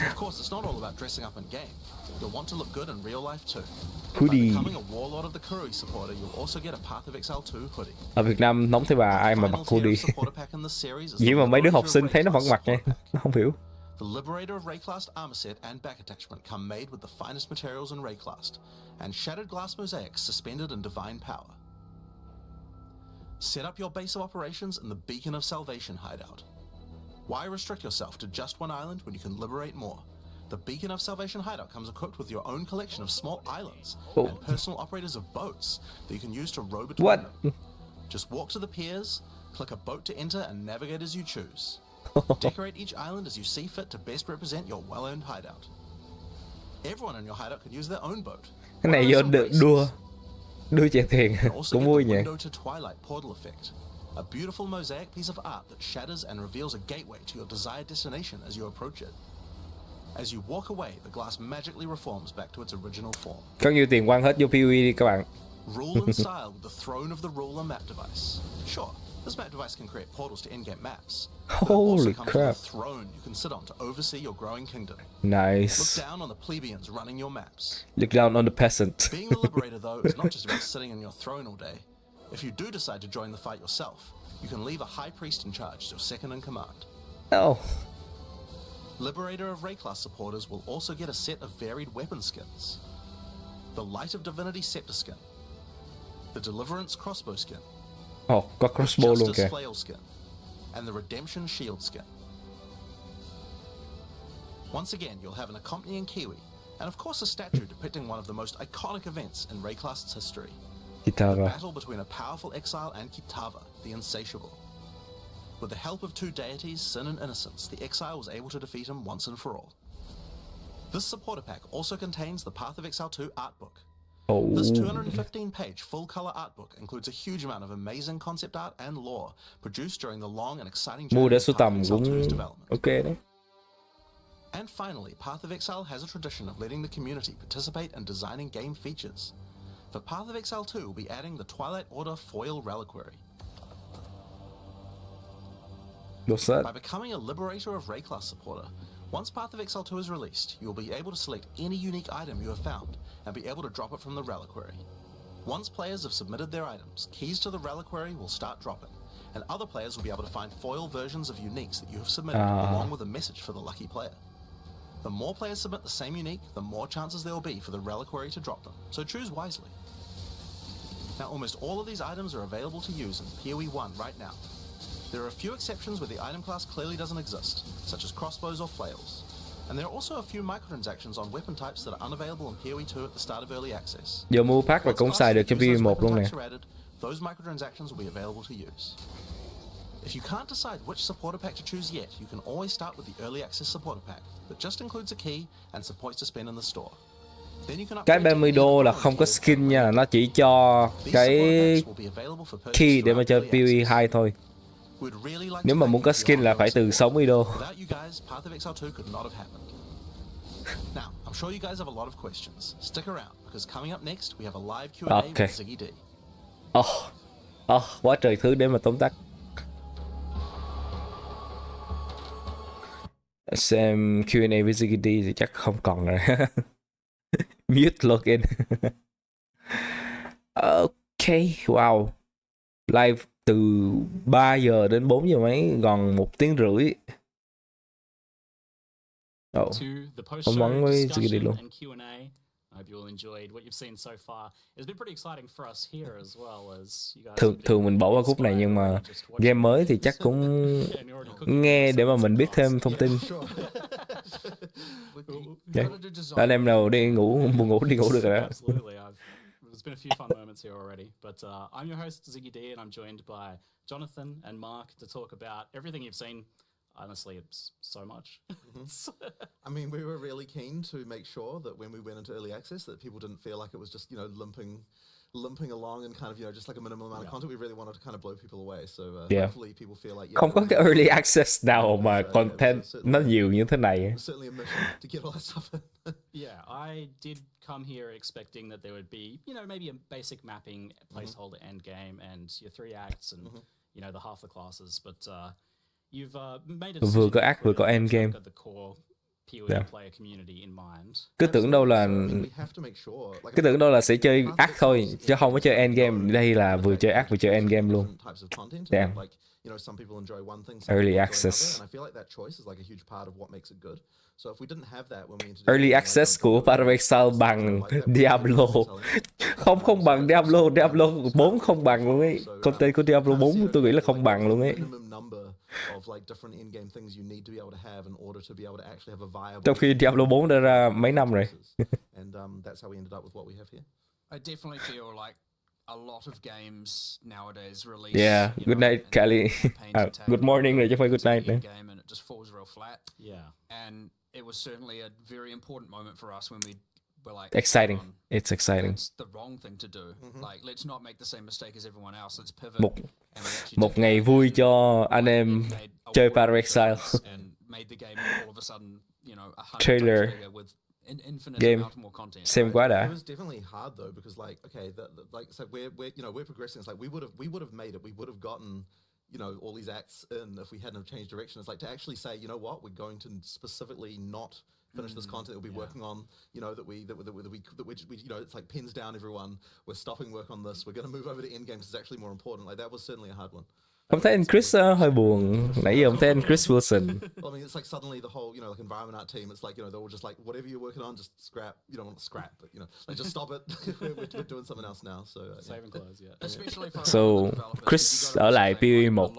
Of course, it's not all about dressing up in game. You'll want to look good in real life too. By Hoodie. becoming a Warlord of the Kurui supporter, you'll also get a Path of Exile 2 hoodie. Ở Việt Nam nóng thấy bà ai mà mặc hoodie. Vậy mà mấy đứa học sinh thấy nó vẫn mặc nha. Nó không hiểu. The Liberator of Rayclast armor set and back attachment come made with the finest materials in Rayclast, and shattered glass mosaics suspended in divine power. Set up your base of operations in the Beacon of Salvation hideout. Why restrict yourself to just one island when you can liberate more? The Beacon of Salvation hideout comes equipped with your own collection of small islands and personal operators of boats that you can use to row between them. Just walk to the piers, click a boat to enter, and navigate as you choose. Decorate each island as you see fit to best represent your well-earned hideout. Everyone in your hideout can use their own boat. Cái này do đua chè tiền cũng vui nhỉ. Window to Twilight portal effect, a beautiful mosaic piece of art that shatters and reveals a gateway to your desired destination as you approach it. As you walk away, the glass magically reforms back to its original form. Có nhiều tiền quăng hết vô PoE đi các bạn. Rule in style with the Throne of the Ruler map device. Sure, this map device can create portals to in-game maps. Holy crap! With a throne you can sit on to oversee your growing kingdom. Nice. Look down on the plebeians running your maps. Look down on the peasant. Being the Liberator, though, is not just about sitting on your throne all day. If you do decide to join the fight yourself, you can leave a High Priest in charge as your second in command. Oh. Liberator of Rayclast supporters will also get a set of varied weapon skins. The Light of Divinity Scepter skin. The Deliverance Crossbow skin. Oh, có crossbow luôn kìa. Flail skin. And the Redemption Shield skin. Once again, you'll have an accompanying Kiwi, and of course a statue depicting one of the most iconic events in Rayclast's history. The battle between a powerful Exile and Kitava, the Insatiable. With the help of two deities, Sin and Innocence, the Exile was able to defeat him once and for all. This supporter pack also contains the Path of Exile 2 art book. This 215-page full-color art book includes a huge amount of amazing concept art and lore produced during the long and exciting journey of Path of Exile 2's development. Ok đấy. And finally, Path of Exile has a tradition of letting the community participate in designing game features. For Path of Exile 2, we'll be adding the Twilight Order foil reliquary. What's that? By becoming a Liberator of Rayclast supporter, once Path of Exile 2 is released, you will be able to select any unique item you have found and be able to drop it from the reliquary. Once players have submitted their items, keys to the reliquary will start dropping, and other players will be able to find foil versions of uniques that you have submitted, along with a message for the lucky player. The more players submit the same unique, the more chances there will be for the reliquary to drop them, so choose wisely. Now, almost all of these items are available to use in PoE 1 right now. There are a few exceptions where the item class clearly doesn't exist, such as crossbows or flails. And there are also a few microtransactions on weapon types that are unavailable in PoE 2 at the start of early access. Giờ mua pack là cũng xài được cho PoE 1 luôn nè. Those microtransactions will be available to use. If you can't decide which supporter pack to choose yet, you can always start with the early access supporter pack that just includes a key and some points to spend in the store. Cái 30 đô là không có skin nha, nó chỉ cho cái key để mà chơi PoE 2 thôi. Nếu mà muốn có skin là phải từ 60 đô. Now, I'm sure you guys have a lot of questions. Stick around because coming up next we have a live Q&A with Ziggy D. Quá trời thứ để mà tóm tắt. Xem Q&A với Ziggy D thì chắc không còn rồi. Mute login. Ok, wow. Live từ 3 giờ đến 4 giờ mấy, gần 1 tiếng rưỡi. Không bắn với Ziggy D luôn. I hope you all enjoyed what you've seen so far. It's been pretty exciting for us here as well as you guys. Thường mình bỏ qua khúc này nhưng mà game mới thì chắc cũng nghe để mà mình biết thêm thông tin. Anh em nào đi ngủ, buồn ngủ đi ngủ được rồi đó. There's been a few fun moments here already, but I'm your host Ziggy D, and I'm joined by Jonathan and Mark to talk about everything you've seen. Honestly, it's so much. I mean, we were really keen to make sure that when we went into early access that people didn't feel like it was just, you know, limping along and kind of, you know, just like a minimal amount of content. We really wanted to kind of blow people away. So hopefully people feel like không có cái early access nào mà content nó nhiều như thế này. Certainly a mission to get all that stuff in. Yeah, I did come here expecting that there would be, you know, maybe a basic mapping placeholder endgame and your 3 acts and you know the half the classes, but you've made it vừa có act vừa có endgame. the core PoE player community in mind. Cứ tưởng đâu là cứ tưởng đâu là sẽ chơi ác thôi chứ không có chơi endgame. Đây là vừa chơi ác vừa chơi endgame luôn. Damn. Early access. Early access của Path of Exile bằng Diablo. Không bằng Diablo. Diablo 4 không bằng luôn ấy. Content của Diablo 4 tôi nghĩ là không bằng luôn ấy. Trong khi Diablo 4 đã ra mấy năm rồi. I definitely feel like a lot of games nowadays release. Yeah, good night, Kali. Good morning rồi chứ không phải good night nữa. Game and it just falls real flat. Yeah. And it was certainly a very important moment for us when we were like Exciting. It's exciting. It's the wrong thing to do. Like let's not make the same mistake as everyone else. Let's pivot. Một ngày vui cho anh em chơi Path of Exile. And made the game all of a sudden, you know, 100 Trailer. times bigger with an infinite Game. amount more content. Xem quá đã. It was definitely hard though because like okay, like so we're progressing. It's like we would have made it. We would have gotten all these acts in if we hadn't have changed direction. It's like to actually say, you know what, we're going to specifically not finish this content that we'll be working on. That we it's like pins down everyone. We're stopping work on this. We're going to move over to Endgame because it's actually more important. Like that was certainly a hard one. Ông thấy anh Chris hơi buồn. Nãy giờ ông thấy anh Chris Wilson. Well, I mean, it's like suddenly the whole, like environment art team. It's like they're all just like whatever you're working on, just scrap. You don't want to scrap, but like just stop it. we're doing something else now. So saving clothes, yeah. Especially for So Chris ở lại PoE 1.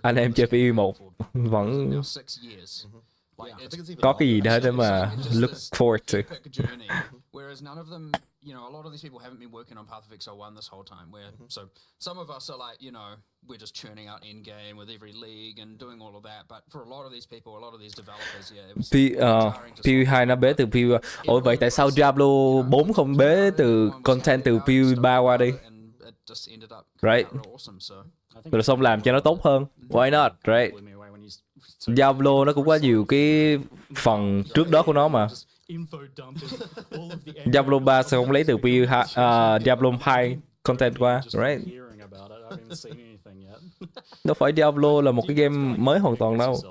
Anh em chơi PoE 1 vẫn có cái gì đó để mà look forward to. Whereas none of them, a lot of these people haven't been working on Path of Exile 1 this whole time. So some of us are like, we're just churning out Endgame with every league and doing all of that. But for a lot of these people, a lot of these developers, it was PoE 2 nó bế từ PoE. Ủa vậy tại sao Diablo 4 không bế từ content từ PoE 3 qua đi? Right. Rồi xong làm cho nó tốt hơn. Why not, right? Diablo nó cũng có nhiều cái phần trước đó của nó mà. Diablo 3 sao không lấy từ Diablo 2 content qua, right? Đâu phải Diablo là một cái game mới hoàn toàn đâu.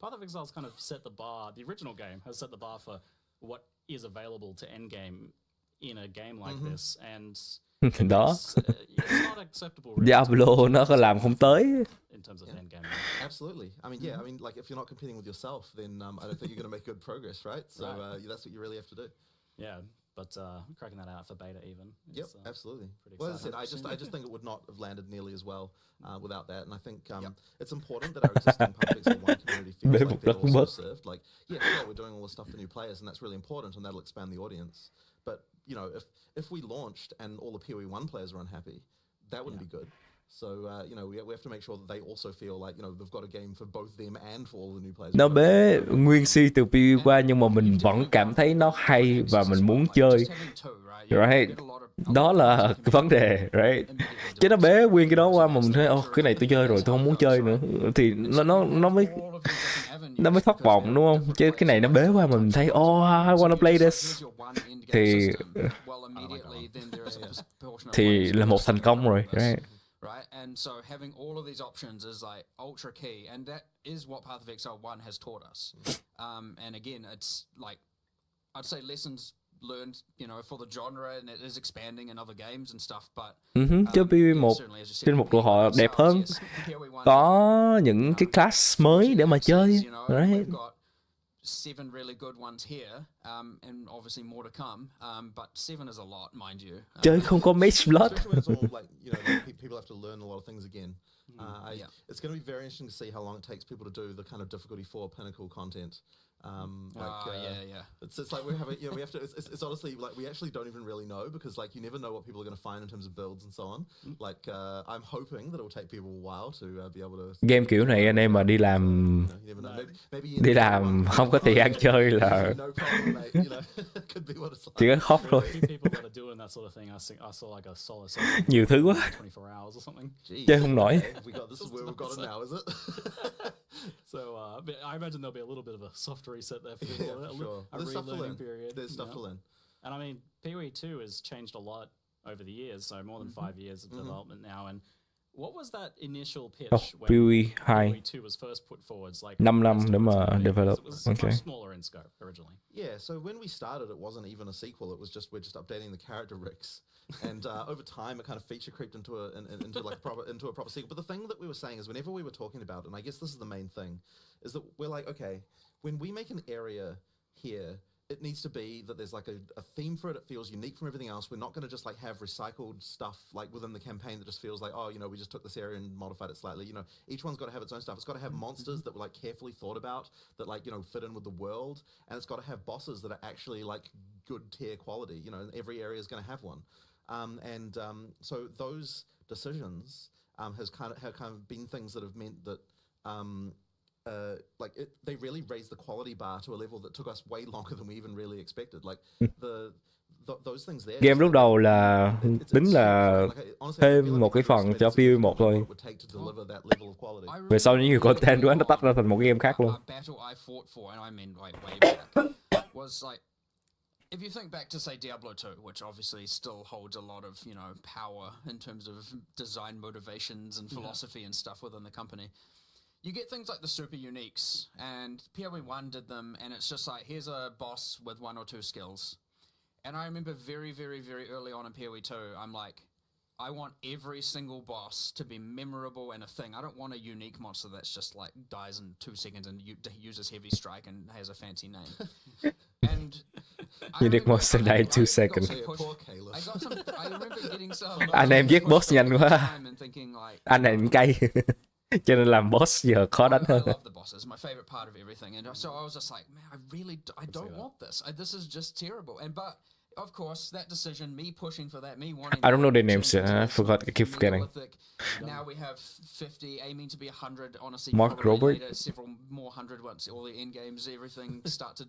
Path of Exile's kind of set the bar. The original game has set the bar for what is available to Endgame in a game like this, and đó. It's not acceptable. Diablo nó có làm không tới. In terms of endgame. Absolutely. I mean, yeah. I mean, like if you're not competing with yourself, then I don't think you're going to make good progress, right? So that's what you really have to do. Yeah, but cracking that out for beta even. Yep, absolutely. Well, as I said, I just think it would not have landed nearly as well without that, and I think it's important that our existing Path of Exile 1 community feels like they're also served. Like, yeah, we're doing all this stuff for new players, and that's really important, and that'll expand the audience. But if we launched and all the PoE 1 players are unhappy, that wouldn't be good. So we have to make sure that they also feel like they've got a game for both them and for all the new players. Nó bế nguyên si từ PoE qua nhưng mà mình vẫn cảm thấy nó hay và mình muốn chơi, right? Đó là cái vấn đề, right? Chứ nó bế nguyên cái đó qua mà mình thấy cái này tôi chơi rồi tôi không muốn chơi nữa thì nó mới thất vọng đúng không? Chứ cái này nó bế qua mà mình thấy I wanna play this thì là một thành công rồi, right? Right, and so having all of these options is like ultra key, and that is what Path of Exile 1 has taught us. And again, it's like I'd say lessons learned, for the genre, and it is expanding in other games and stuff. But chứ PoE 1 trên một đồ họ đẹp hơn, có những cái class mới để mà chơi, right? 7 really good ones here, and obviously more to come. But 7 is a lot, mind you. Chơi không có Mage Blood. People have to learn a lot of things again. It's going to be very interesting to see how long it takes people to do the kind of difficulty 4 pinnacle content. It's like we have to. It's honestly like we actually don't even really know because like you never know what people are going to find in terms of builds and so on. Like I'm hoping that it will take people a while to be able to. Game kiểu này anh em mà đi làm không có tiền ăn chơi là chỉ có khóc thôi. Nhiều thứ quá. Chơi không nổi. So I imagine there'll be a little bit of a soft reset there for people. A relearning period. There's stuff to learn. And I mean, PoE 2 has changed a lot over the years, so more than 5 years of development now, and What was that initial pitch when PoE 2 PoE 2 was first put forwards? Like 5 năm as to để its mà beginning? develop. It was Okay. much smaller in scope originally. Yeah, so when we started, it wasn't even a sequel. It was just we're just updating the character rigs, and over time, it kind of feature creeped into a proper sequel. But the thing that we were saying is, whenever we were talking about it, and I guess this is the main thing, is that we're like, okay, when we make an area here, it needs to be that there's like a theme for it. It feels unique from everything else. We're not going to just like have recycled stuff like within the campaign that just feels like, oh, you know, we just took this area and modified it slightly. You know, each one's got to have its own stuff. It's got to have monsters that were like carefully thought about that like, you know, fit in with the world. And it's got to have bosses that are actually like good tier quality. You know, and every area is going to have one. So those decisions have kind of been things that have meant that they really raised the quality bar to a level that took us way longer than we even really expected. Like those things there. Game lúc đầu là tính là thêm một cái phần cho PoE 1 thôi. Về sau những nhiều content đó nó tách ra thành một cái game khác luôn. Battle I fought for, and I mean like way back, was like, if you think back to say Diablo 2, which obviously still holds a lot of, you know, power in terms of design motivations and philosophy and stuff within the company. You get things like the super uniques, and PoE 1 did them, and it's just like, here's a boss with 1 or 2 skills. And I remember very, very, very early on in PoE 2, I'm like, I want every single boss to be memorable and a thing. I don't want a unique monster that's just like dies in 2 seconds and uses heavy strike and has a fancy name. And Unique monster die in 2 seconds. I remember getting some. Anh em giết boss nhanh quá. Anh này cay. Cho nên làm boss giờ khó đánh hơn. I love the bosses. My favorite part of everything, and so I was just like, man, I don't want this. This is just terrible. But of course, that decision, me pushing for that, me wanting. I don't know their names. I forgot. I keep forgetting. Now we have 50, aiming to be 100. Honestly, Mark Robert. Later, several more 100 once all the end games, everything start to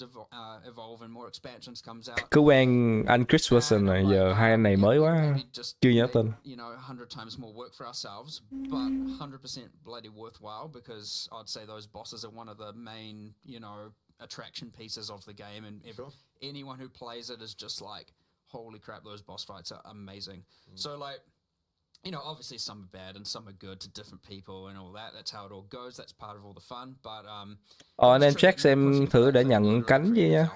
evolve and more expansions comes out. Cứ quen anh Chris Wilson này, giờ hai anh này mới quá, chưa nhớ tên. You know, 100 times more work for ourselves, but 100% bloody worthwhile, because I'd say those bosses are one of the main, you know, attraction pieces of the game, and anyone who plays it is just like, holy crap, those boss fights are amazing. So like, you know, obviously some are bad and some are good to different people and all that. That's how it all goes. That's part of all the fun. But anh em check xem thử để nhận cánh gì nha.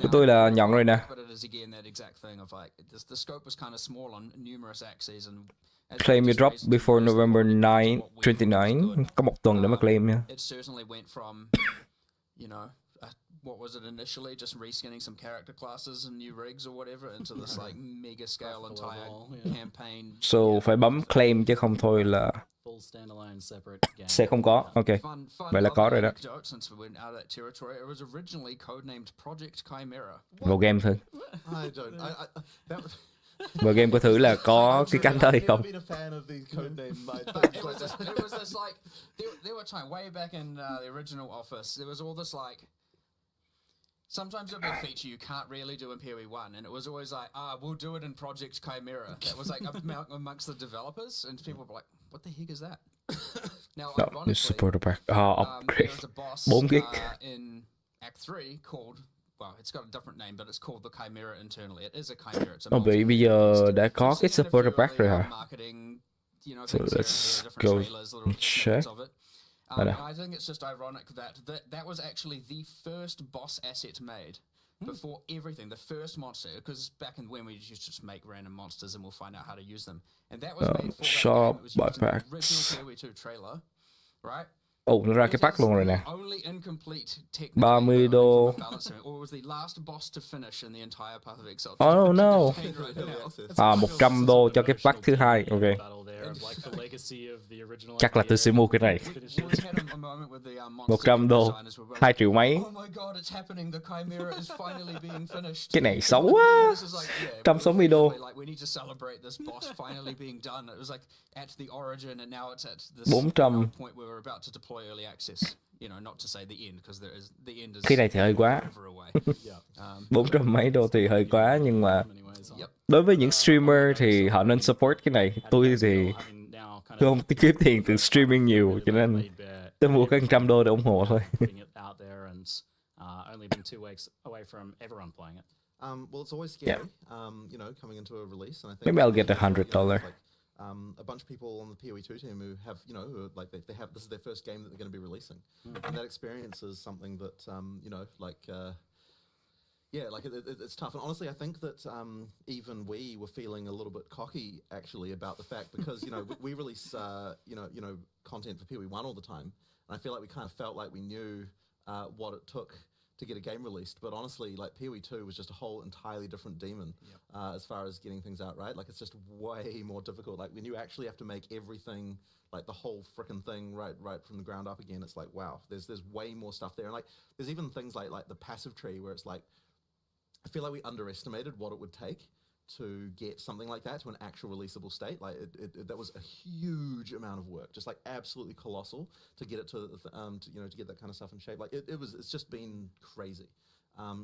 Của tôi là nhận rồi nè. Claim your drop before November 9, 29. Có một tuần để mà claim nha. It certainly went from, you know, what was it initially, just reskinning some character classes and new rigs or whatever, into this like mega scale entire campaign. So phải bấm claim chứ không thôi là sẽ không có. Ok, vậy là có rồi đó. Vào game thử. Vào game có thử là có cái cánh đó hay không. It was this like, there were times way back in the original office, there was all this like, sometimes it'll be a feature you can't really do in PoE 1, and it was always like, we'll do it in Project Chimera. That was like amongst the developers, and people were like, what the heck is that? Now, No, this supporter pack. Upgrade. There's a boss 4 gig. In Act 3 called, well, it's got a different name, but it's called the Chimera internally. It is a Chimera. It's a Bây giờ đã có cái supporter pack rồi hả? So let's go check. I think it's just ironic that was actually the first boss asset made before everything, the first monster, because back in when we used to just make random monsters and we'll find out how to use them, and that was made for shop that game. It was by used in packs. the original PoE 2 trailer, right? Nó ra cái pack luôn rồi nè. 30 đô. Or was the last boss to finish in the entire path of Exile. Oh no. 100 đô cho cái pack thứ hai. Ok. Chắc là tôi sẽ mua cái này. 100 đô. 2 triệu mấy. Cái này xấu quá. 160 đô. 400. Cái này thì hơi quá. 400 mấy đô thì hơi quá, nhưng mà đối với những streamer thì họ nên support cái này. Tôi thì tôi không kiếm tiền từ streaming nhiều, cho nên tôi mua cái 100 đô để ủng hộ thôi. Well, it's always scary, you know, coming into a release, and I think Maybe I'll get $100. bunch of people on the PoE2 team who have, you know, who are, like they have, this is their first game that they're going to be releasing, and that experience is something that you know, like. Yeah, like it's tough, and honestly, I think that even we were feeling a little bit cocky actually about the fact because you know we release you know content for PoE1 all the time, and I feel like we kind of felt like we knew what it took to get a game released, but honestly, like PoE2 was just a whole entirely different demon as far as getting things out right. Like it's just way more difficult. Like when you actually have to make everything, like the whole frickin' thing right from the ground up again, it's like wow, there's way more stuff there, and like there's even things like the passive tree where it's like. I feel like we underestimated what it would take to get something like that to an actual releasable state. Like that was a huge amount of work, just like absolutely colossal to get it to you know to get that kind of stuff in shape. Like it's just been crazy.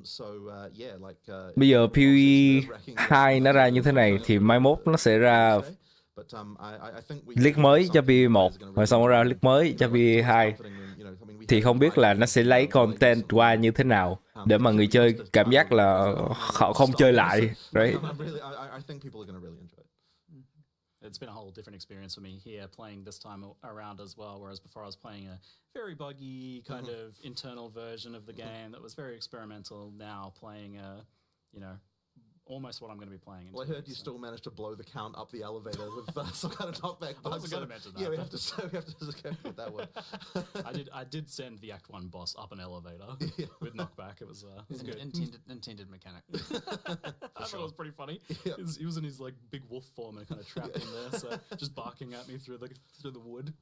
So yeah, like Bây giờ PoE 2 nó ra như thế này thì mai mốt nó sẽ ra league mới cho PoE 1 rồi xong ra league mới cho PoE 2. Thì không biết là nó sẽ lấy content qua như thế nào để mà người chơi cảm giác là họ không chơi lại, right? It's been a whole different experience for me here playing this time around as well, whereas before I was playing a very buggy kind of internal version of the game that was very experimental. Now playing a, you know, almost what I'm going to be playing. Well, I heard you still managed to blow the count up the elevator with some kind of knockback. I wasn't going to mention that. Yeah, we have to just go with that one. I did send the Act 1 boss up an elevator with knockback. It was good. Intended mechanic. I thought it was pretty funny. Yeah. He was in his like big wolf form and kind of trapped in there, so just barking at me through the wood.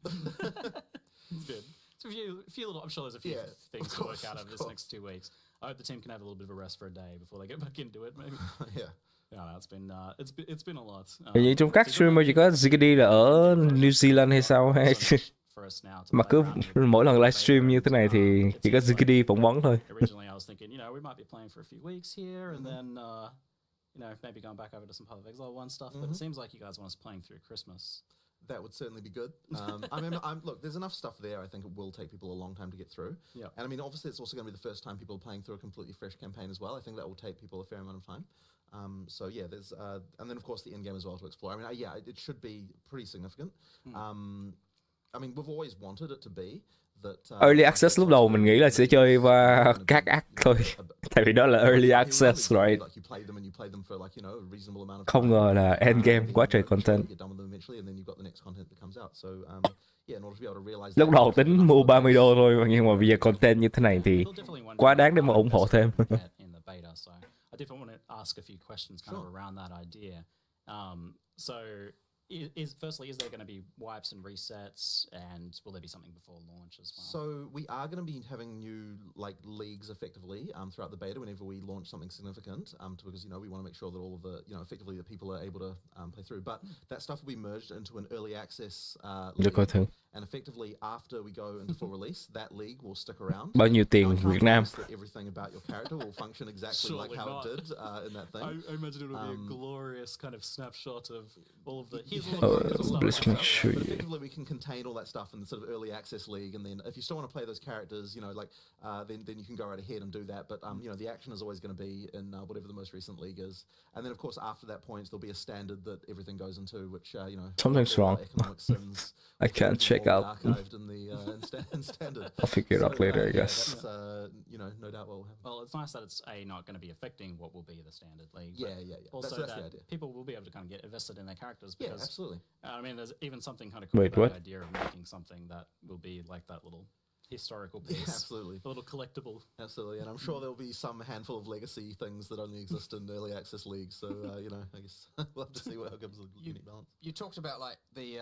It's good. So a few little, I'm sure there's a few things to work out over this next 2 weeks. I hope the team can have a little bit of a rest for a day before they get back into it, maybe. Yeah, it's been a lot. Hình như trong các streamer chỉ có ZKD là ở New Zealand hay sao hay mà cứ mỗi lần livestream như thế này thì chỉ có ZKD phỏng vấn thôi. Originally I was thinking, you know, we might be playing for a few weeks here and then you know, maybe going back over to some Path of Exile 1 stuff, but it seems like you guys want us playing through Christmas. That would certainly be good. I mean, look, there's enough stuff there. I think it will take people a long time to get through. Yeah. And I mean, obviously, it's also going to be the first time people are playing through a completely fresh campaign as well. I think that will take people a fair amount of time. So yeah, there's and then of course the endgame as well to explore. I mean, yeah, it should be pretty significant. I mean, we've always wanted it to be. Early access lúc đầu mình nghĩ là sẽ chơi qua các act thôi, tại vì đó là early access rồi. Không ngờ là endgame quá trời content. Lúc đầu tính mua $30 thôi, nhưng mà bây giờ content như thế này thì quá đáng để mà ủng hộ thêm. I definitely want to ask a few questions kind of around that idea. So. Firstly, is there going to be wipes and resets, and will there be something before launch as well? So we are going to be having new like leagues effectively throughout the beta whenever we launch something significant, because you know we want to make sure that all of the effectively the people are able to play through. But that stuff will be merged into an early access league, and effectively after we go into full release, that league will stick around. Bao nhiêu tiền Việt Nam? Everything about your character will function exactly like how it did in that thing. I imagine it will be a glorious kind of snapshot of all of the. Let's make sure but effectively we can contain all that stuff in the sort of early access league, and then if you still want to play those characters, you know, like then you can go right ahead and do that. But you know, the action is always going to be in whatever the most recent league is, and then of course after that point there'll be a standard that everything goes into, which you know, something's wrong. I can't check out. Archived in the in standard. I'll figure it out later, I guess. You know, no doubt what will happen. Well, it's nice that it's not going to be affecting what will be the standard league. Yeah. Also, that's the idea. People will be able to kind of get invested in their characters. Because, absolutely. I mean, there's even something kind of cool about the idea of making something that will be like that little historical piece. Yeah, absolutely. A little collectible. Absolutely, and I'm sure there'll be some handful of legacy things that only exist in early access leagues. So you know, I guess we'll have to see what comes with unique balance. You talked about like the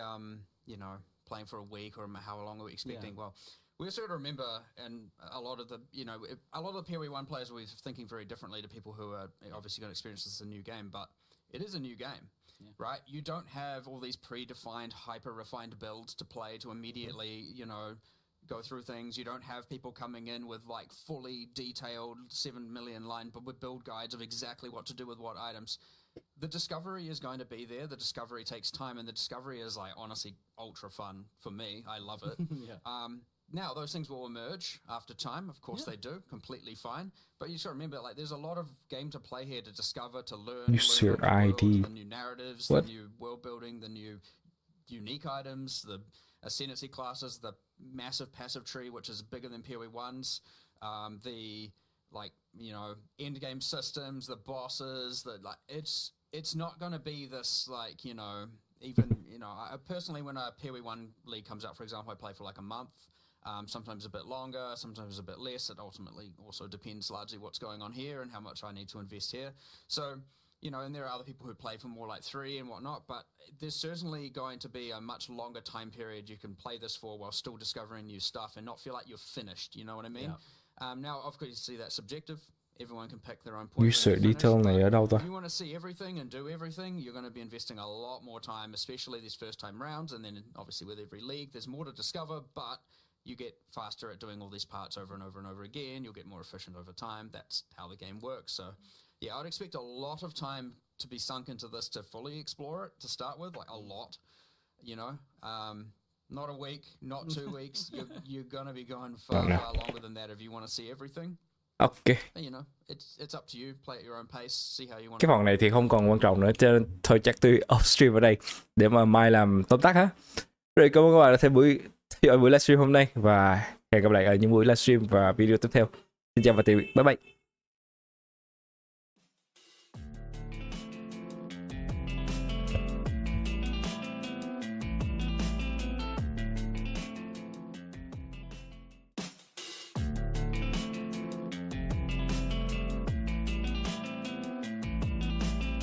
you know, playing for a week or how long are we expecting? Well, we also got to remember, and a lot of the, you know, a lot of the PoE1 players will be thinking very differently to people who are obviously going to experience this as a new game, but it is a new game. Right? You don't have all these predefined, hyper-refined builds to play to immediately, you know, go through things. You don't have people coming in with like fully detailed 7 million line build guides of exactly what to do with what items. The discovery is going to be there. The discovery takes time, and the discovery is like honestly ultra fun for me. I love it. Now, those things will emerge after time. Of course they do. Completely fine. But you should remember, like, there's a lot of game to play here to discover, to learn. Use your ID. The new narratives, the new world building, the new unique items, the ascendancy classes, the massive passive tree, which is bigger than PoE 1's, the like, you know, end game systems, the bosses, it's not going to be this, like, you know, even, you know, I personally, when a PoE 1 league comes out, for example, I play for like a month, sometimes a bit longer, sometimes a bit less. It ultimately also depends largely what's going on here and how much I need to invest here. So, you know, and there are other people who play for more like 3 and whatnot, but there's certainly going to be a much longer time period you can play this for while still discovering new stuff and not feel like you're finished, you know what I mean? Now, of course, you see that's subjective. Everyone can pick their own point. User detail này ở đâu ta? If you want to see everything and do everything, you're going to be investing a lot more time, especially these first time rounds, and then obviously with every league, there's more to discover, but you get faster at doing all these parts over and over and over again. You'll get more efficient over time. That's how the game works. So, yeah, I'd expect a lot of time to be sunk into this to fully explore it to start with, like a lot, you know. Not a week, not 2 weeks. You're going to be going far longer than that if you want to see everything. Ok. You know, it's up to you. Play at your own pace. See how you want. Cái phần này thì không còn quan trọng nữa, cho nên thôi chắc tôi off stream ở đây để mà mai làm tóm tắt ha. Rồi cảm ơn các bạn đã theo dõi buổi livestream hôm nay và hẹn gặp lại ở những buổi livestream và video tiếp theo. Xin chào và tạm biệt. Bye bye.